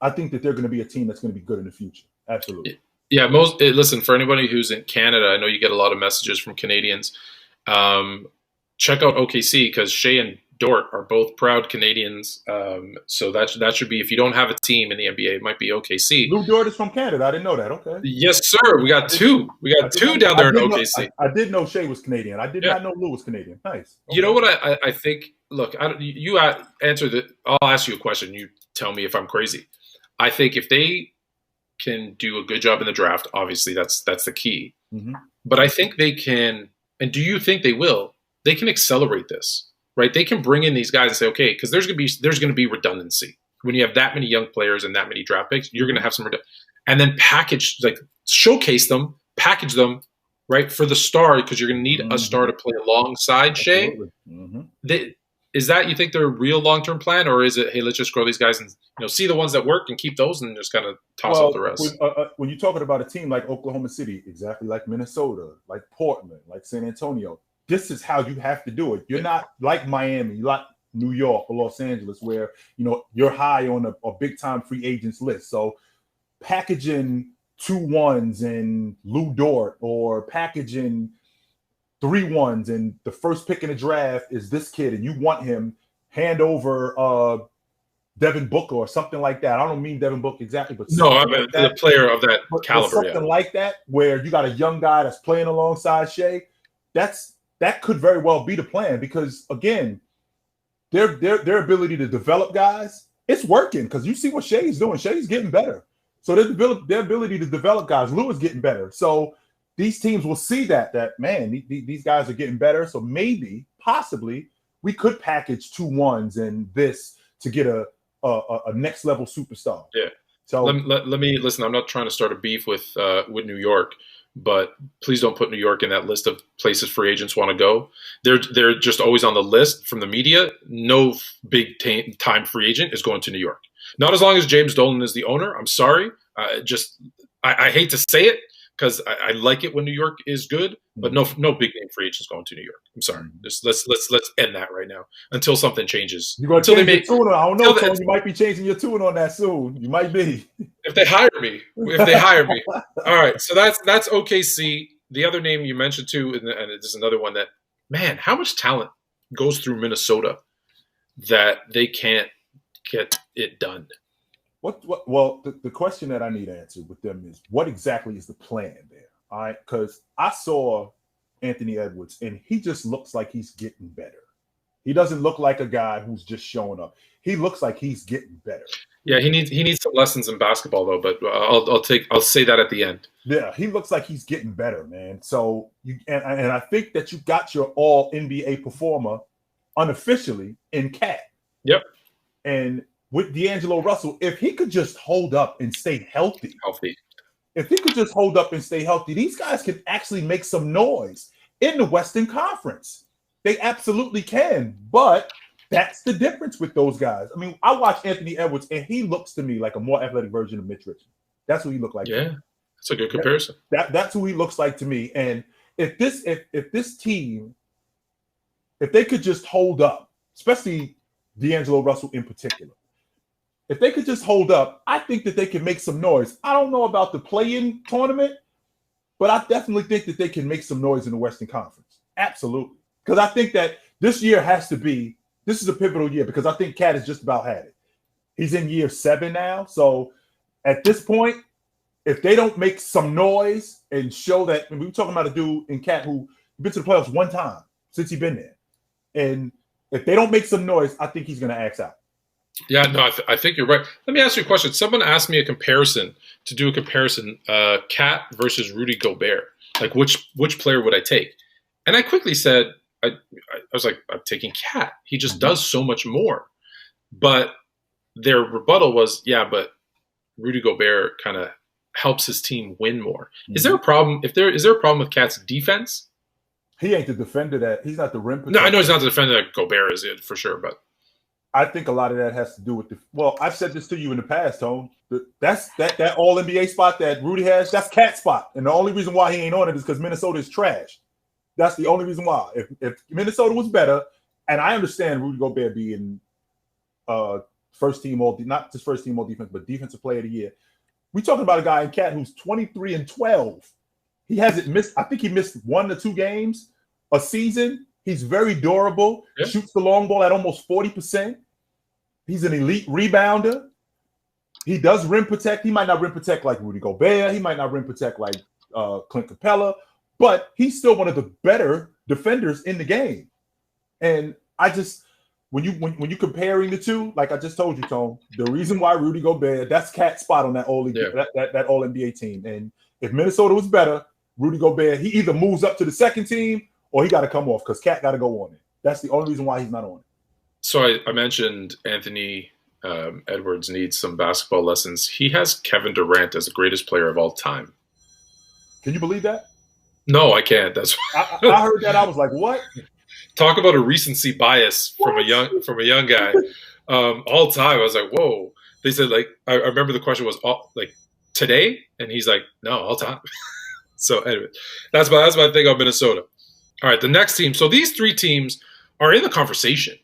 I think that they're going to be a team that's going to be good in the future. Absolutely. Yeah. Listen, for anybody who's in Canada, I know you get a lot of messages from Canadians. Check out OKC because Shea and Dort are both proud Canadians, so that should be, if you don't have a team in the NBA, it might be OKC. Lou Dort is from Canada. I didn't know that. Okay. Yes, sir. We got two. We got two down there in OKC. I did know Shea was Canadian. I did not know Lou was Canadian. Nice. Okay. You know what I think? Look, you answer that. I'll ask you a question. You tell me if I'm crazy. I think if they can do a good job in the draft, obviously that's the key. But I think they can. And do you think they will? They can accelerate this. Right, they can bring in these guys and say, okay, because there's going to be redundancy when you have that many young players and that many draft picks. You're going to have some and then showcase them, package them, right, for the star, because you're going to need a star to play alongside Shea. Is that, you think, their real long-term plan, or is it, hey, let's just grow these guys and see the ones that work and keep those and just kind of toss out the rest? When you're talking about a team like Oklahoma City, exactly like Minnesota, like Portland, like San Antonio. This is how you have to do it. You're not like Miami, you're like New York or Los Angeles, where you're high on a big time free agents list. So packaging 2-1s and Lou Dort, or packaging 3-1s and the first pick in the draft is this kid, and you want him, hand over Devin Booker or something like that. I don't mean Devin Booker exactly, but I'm a player of that caliber. Something like that, where you got a young guy that's playing alongside Shea. That could very well be the plan, because again, their ability to develop guys, it's working, because you see what Shea's doing. Shea's getting better. So their ability to develop guys, Lou is getting better. So these teams will see that man, these guys are getting better. So maybe, possibly, we could package 2-1s and this to get a next level superstar. Yeah. So let me listen. I'm not trying to start a beef with New York, but please don't put New York in that list of places free agents want to go. They're just always on the list from the media. No big time free agent is going to New York. Not as long as James Dolan is the owner. I'm sorry. I hate to say it, because I like it when New York is good, but no big name free agents going to New York. I'm sorry. Just let's end that right now until something changes. You're going to change your tune. I don't know, Tony. You might be changing your tune on that soon. You might be. If they hire me. All right. So that's OKC. the other name you mentioned too, and there's another one that, man, how much talent goes through Minnesota that they can't get it done? Well, the question that I need answered with them is what exactly is the plan there? All right, because I saw Anthony Edwards and he just looks like he's getting better. He doesn't look like a guy who's just showing up. He looks like he's getting better. Yeah, he needs some lessons in basketball though, but I'll say that at the end. Yeah, he looks like he's getting better, man. So and I think that you got your all NBA performer unofficially in Cat. Yep. And with D'Angelo Russell, if he could just hold up and stay healthy. If he could just hold up and stay healthy, these guys can actually make some noise in the Western Conference. They absolutely can, but that's the difference with those guys. I mean, I watch Anthony Edwards, and he looks to me like a more athletic version of Mitch Richmond. That's what he looked like. Yeah, that's a good comparison. That's who he looks like to me. And if this team, if they could just hold up, especially D'Angelo Russell in particular, if they could just hold up, I think that they can make some noise. I don't know about the play-in tournament, but I definitely think that they can make some noise in the Western Conference. Absolutely. Because I think that this year this is a pivotal year because I think Cat has just about had it. He's in year 7 now. So at this point, if they don't make some noise and show that, we were talking about a dude in Cat who been to the playoffs one time since he's been there. And if they don't make some noise, I think he's going to axe out. Yeah, no, I think you're right. Let me ask you a question. Someone asked me to do a comparison, Cat versus Rudy Gobert. Like, which player would I take? And I quickly said, I was like, I'm taking Cat. He just does so much more. But their rebuttal was, yeah, but Rudy Gobert kind of helps his team win more. Mm-hmm. Is there a problem? Is there a problem with Cat's defense? He ain't the defender that he's not the rim protector. No, I know he's not the defender that Gobert is for sure, but I think a lot of that has to do with I've said this to you in the past, Tone. That's that all NBA spot that Rudy has, that's Cat's spot. And the only reason why he ain't on it is because Minnesota is trash. That's the only reason why. If Minnesota was better, and I understand Rudy Gobert being first team not just first team all defense, but defensive player of the year. We're talking about a guy in Cat who's 23-12. He hasn't missed, I think he missed 1 to 2 games a season. He's very durable, shoots the long ball at almost 40%. He's an elite rebounder. He does rim protect. He might not rim protect like Rudy Gobert. He might not rim protect like Clint Capella, but he's still one of the better defenders in the game. And I just, when you comparing the two, like I just told you, Tone, the reason why Rudy Gobert, that's Cat's spot on that all NBA team. And if Minnesota was better, Rudy Gobert, he either moves up to the second team or he got to come off because Cat got to go on it. That's the only reason why he's not on it. So I mentioned Anthony Edwards needs some basketball lessons. He has Kevin Durant as the greatest player of all time. Can you believe that? No, I can't. That's I heard that. I was like, what? Talk about a recency bias from a young guy. All time, I was like, whoa. They said, like, I remember the question was like today, and he's like, no, all time. So anyway, that's my thing on Minnesota. All right, the next team. So these 3 teams are in the conversation.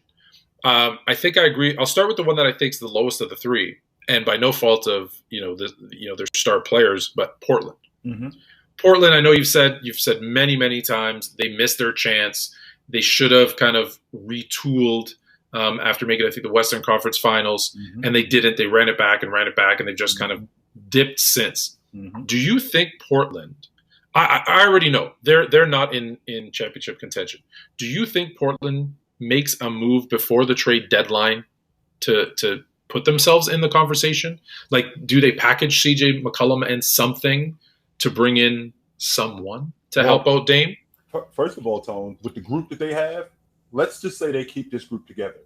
I think I agree. I'll start with the one that I think is the lowest of the 3, and by no fault of their star players, but Portland. Mm-hmm. Portland, I know you've said many times they missed their chance. They should have kind of retooled after making, I think, the Western Conference Finals, and they didn't. They ran it back, and they've just kind of dipped since. Mm-hmm. Do you think Portland? I already know they're not in championship contention. Do you think Portland makes a move before the trade deadline to put themselves in the conversation? Like, do they package CJ McCollum and something to bring in someone to help out Dame? First of all, Tone, with the group that they have, let's just say they keep this group together.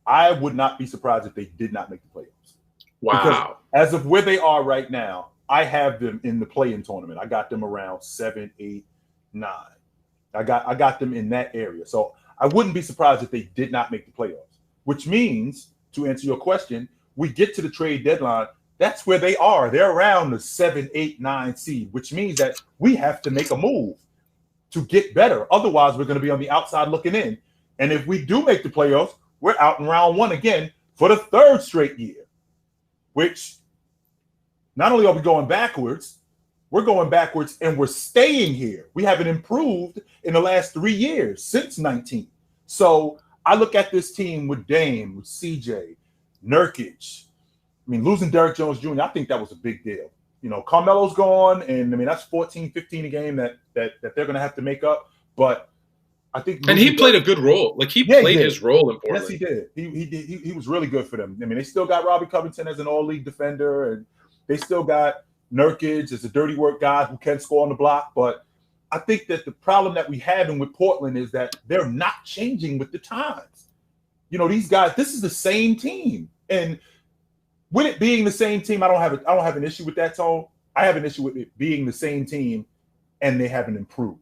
I would not be surprised if they did not make the playoffs. Wow. Because as of where they are right now, I have them in the play-in tournament. I got them around 7, 8, 9. I got them in that area. So I wouldn't be surprised if they did not make the playoffs, which means, to answer your question, we get to the trade deadline. That's where they are. They're around the 7, 8, 9 seed, which means that we have to make a move to get better. Otherwise, we're going to be on the outside looking in. And if we do make the playoffs, we're out in round 1 again for the 3rd straight year, which not only are we going backwards, We're going backwards and we're staying here. We haven't improved in the last 3 years since 19. So I look at this team with Dame, with CJ, Nurkic. I mean, losing Derrick Jones Jr., I think that was a big deal. You know, Carmelo's gone, and I mean, that's 14, 15 a game that they're going to have to make up. But I think, and he played a good role. Like, he played his role in Portland. Yes, he did. He was really good for them. I mean, they still got Robbie Covington as an all-league defender, and they still got Nurkic as a dirty work guy who can score on the block. But I think that the problem that we have in with Portland is that they're not changing with the times. You know, these guys, this is the same team. And with it being the same team, I don't have an issue with that, Tone. I have an issue with it being the same team and they haven't improved.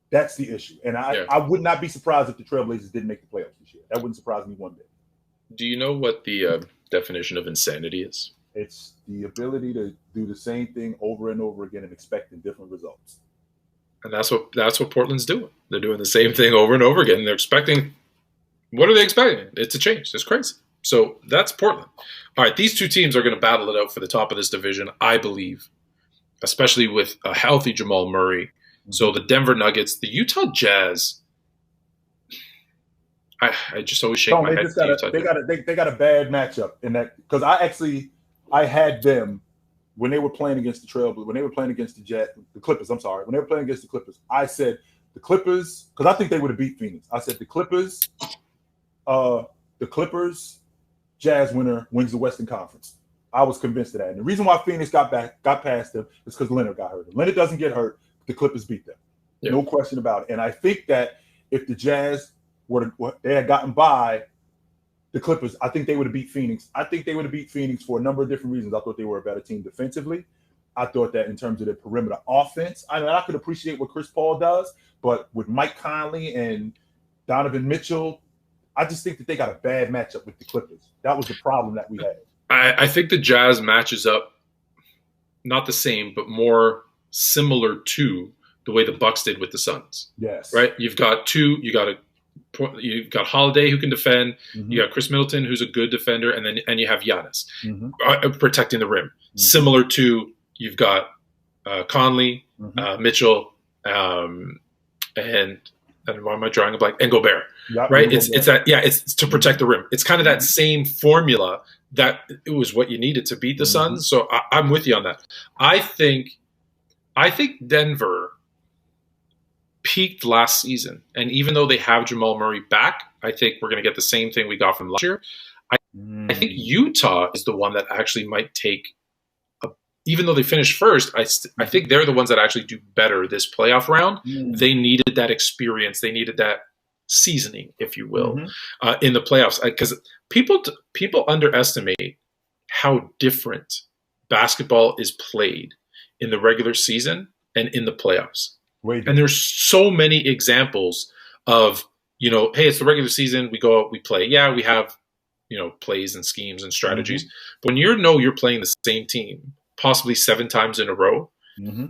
That's the issue. And I would not be surprised if the Trailblazers didn't make the playoffs this year. That wouldn't surprise me one bit. Do you know what the definition of insanity is? It's the ability to do the same thing over and over again and expecting different results. And that's what Portland's doing. They're doing the same thing over and over again. They're expecting – what are they expecting? It's a change. It's crazy. So that's Portland. All right, these two teams are going to battle it out for the top of this division, I believe, especially with a healthy Jamal Murray. So the Denver Nuggets, the Utah Jazz. I just always shake my head. They got a bad matchup in that, because I had them when they were playing against the Trailblazers, when they were playing against the Clippers. I'm sorry, when they were playing against the Clippers, I said the Clippers, because I think they would have beat Phoenix. I said the Clippers, Jazz winner wins the Western Conference. I was convinced of that, and the reason why Phoenix got past them is because Leonard got hurt. If Leonard doesn't get hurt, the Clippers beat them. Yeah. No question about it. And I think that if the Jazz they had gotten by the Clippers, I think they would have beat Phoenix. I think they would have beat Phoenix for a number of different reasons. I thought they were a better team defensively. I thought that in terms of their perimeter offense, I mean, I could appreciate what Chris Paul does, but with Mike Conley and Donovan Mitchell, I just think that they got a bad matchup with the Clippers. That was the problem that we had. I think the Jazz matches up not the same, but more similar to the way the Bucks did with the Suns. Yes. Right? You've got Holiday who can defend. Mm-hmm. You got Chris Middleton who's a good defender, and you have Giannis protecting the rim. Mm-hmm. Similar to you've got Conley, Mitchell, and why am I drawing a blank? And Gobert. Yep, right? It's to protect the rim. It's kind of that same formula that it was what you needed to beat the Suns. So I'm with you on that. I think Denver peaked last season, and even though they have Jamal Murray back, I think we're going to get the same thing we got from last year. I think Utah is the one that actually might take, even though they finished first, I think they're the ones that actually do better this playoff round. They needed that experience. They needed that seasoning, if you will, in the playoffs. Because people underestimate how different basketball is played in the regular season and in the playoffs. And there's so many examples of, hey, it's the regular season. We go out, we play. Yeah, we have, plays and schemes and strategies. But when you're playing the same team, possibly 7 times in a row,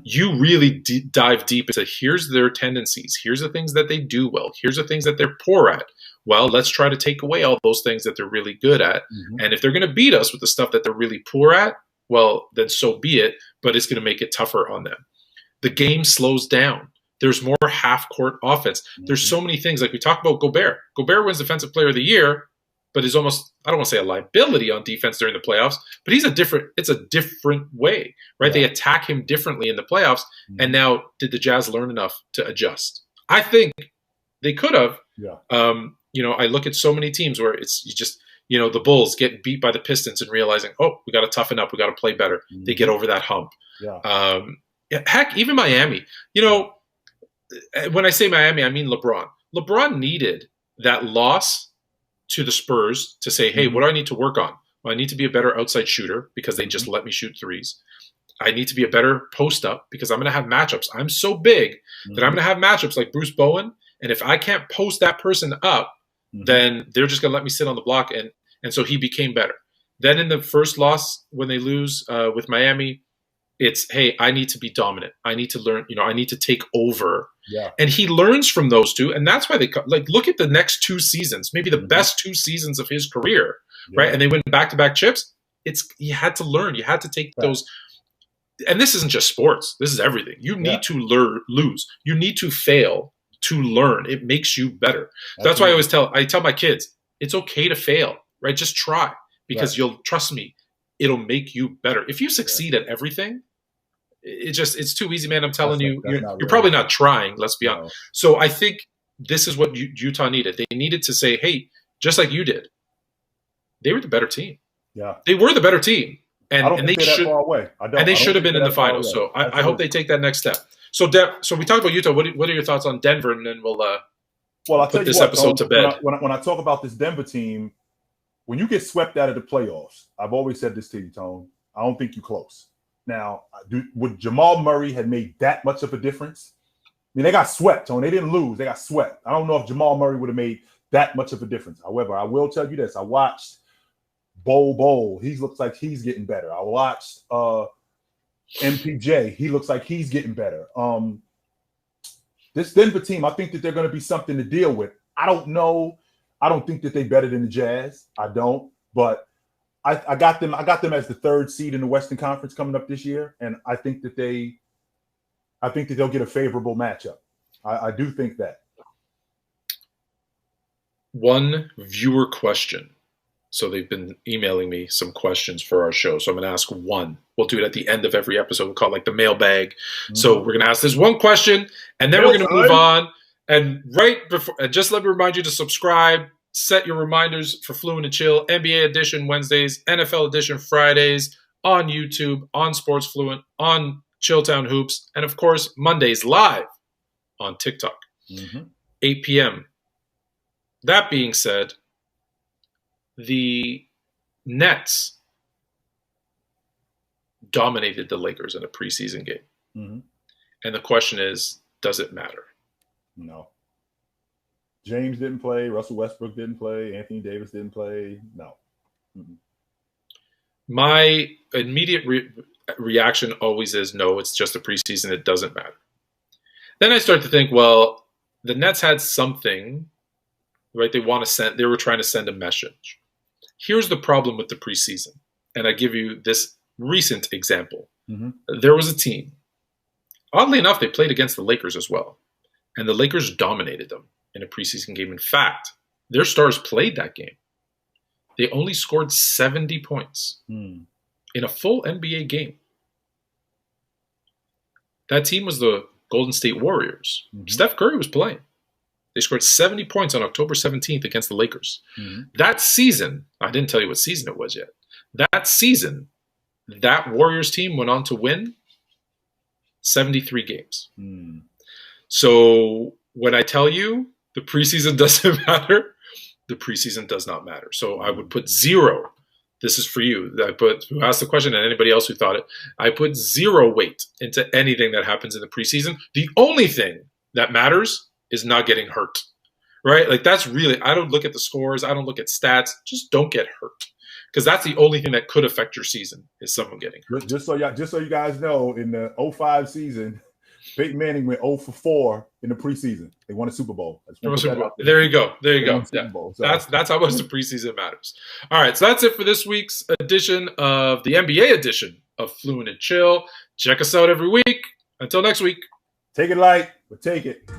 you really dive deep into here's their tendencies. Here's the things that they do well. Here's the things that they're poor at. Well, let's try to take away all those things that they're really good at. And if they're going to beat us with the stuff that they're really poor at, well, then so be it. But it's going to make it tougher on them. The game slows down. There's more half-court offense. There's so many things. Like we talked about Gobert. Gobert wins Defensive Player of the Year, but is almost, I don't want to say a liability on defense during the playoffs, but it's a different way, right? Yeah. They attack him differently in the playoffs. And now, did the Jazz learn enough to adjust? I think they could have. Yeah. I look at so many teams where it's just, the Bulls getting beat by the Pistons and realizing, oh, we got to toughen up. We got to play better. They get over that hump. Yeah. Heck, even Miami, when I say Miami, I mean LeBron. LeBron needed that loss to the Spurs to say, hey, what do I need to work on? Well, I need to be a better outside shooter because they just let me shoot threes. I need to be a better post up because I'm going to have matchups. I'm so big that I'm going to have matchups like Bruce Bowen. And if I can't post that person up, then they're just going to let me sit on the block. And so he became better. Then in the first loss, when they lose with Miami, it's, hey, I need to be dominant. I need to learn, I need to take over. Yeah. And he learns from those two. And that's why look at the next 2 seasons, maybe the best 2 seasons of his career, right? And they went back-to-back chips. You had to learn. You had to take those and this isn't just sports. This is everything. You need to lose. You need to fail to learn. It makes you better. That's why I tell my kids, it's okay to fail, right? Just try, because you'll trust me. It'll make you better. If you succeed at everything, it's too easy, man. I'm telling you, you're probably not trying. Let's be honest. So I think this is what Utah needed. They needed to say, hey, just like you did, they were the better team. Yeah, they were the better team. And they should have been in the finals. So I hope they take that next step. So so we talked about Utah. What are your thoughts on Denver? And then we'll I'll put this episode to bed. When I talk about this Denver team, when you get swept out of the playoffs, I've always said this to you, Tone, I don't think you're close. Now, would Jamal Murray have made that much of a difference? I mean, they got swept, Tone. They didn't lose. They got swept. I don't know if Jamal Murray would have made that much of a difference. However, I will tell you this. I watched Bol. He looks like he's getting better. I watched MPJ. He looks like he's getting better. This Denver team, I think that they're going to be something to deal with. I don't know. I don't think that they're better than the Jazz. I don't. But I got them as the 3rd seed in the Western Conference coming up this year, and I think that they'll get a favorable matchup. I do think that. One viewer question. So they've been emailing me some questions for our show. So I'm going to ask one. We'll do it at the end of every episode. We'll call it like the mailbag. Mm-hmm. So we're going to ask this one question, and then we're going to move on. And right before, just let me remind you to subscribe. Set your reminders for Fluent and Chill, NBA edition Wednesdays, NFL edition Fridays, on YouTube, on Sports Fluent, on Chilltown Hoops, and of course, Mondays live on TikTok, 8 p.m. That being said, the Nets dominated the Lakers in a preseason game. Mm-hmm. And the question is, does it matter? No. James didn't play. Russell Westbrook didn't play. Anthony Davis didn't play. No. Mm-mm. My immediate reaction always is, no, it's just a preseason. It doesn't matter. Then I start to think, well, the Nets had something, right? They were trying to send a message. Here's the problem with the preseason. And I give you this recent example. Mm-hmm. There was a team. Oddly enough, they played against the Lakers as well. And the Lakers dominated them in a preseason game. In fact, their stars played that game. They only scored 70 points in a full NBA game. That team was the Golden State Warriors. Mm-hmm. Steph Curry was playing. They scored 70 points on October 17th against the Lakers. Mm-hmm. That season, I didn't tell you what season it was yet. That season, that Warriors team went on to win 73 games. Mm. So when I tell you the preseason doesn't matter, the preseason does not matter. So I would put 0. This is for you. Who asked the question, and anybody else who thought it. I put 0 weight into anything that happens in the preseason. The only thing that matters is not getting hurt, right? Like that's really, I don't look at the scores. I don't look at stats. Just don't get hurt. Because that's the only thing that could affect your season is someone getting hurt. Just so you guys know, in the 05 season, Peyton Manning went 0 for 4 in the preseason. They won a Super Bowl. There you go. Yeah. Bowl, so. That's how much the preseason matters. All right, so that's it for this week's edition of the NBA edition of Fluent and Chill. Check us out every week. Until next week. Take it light, but take it.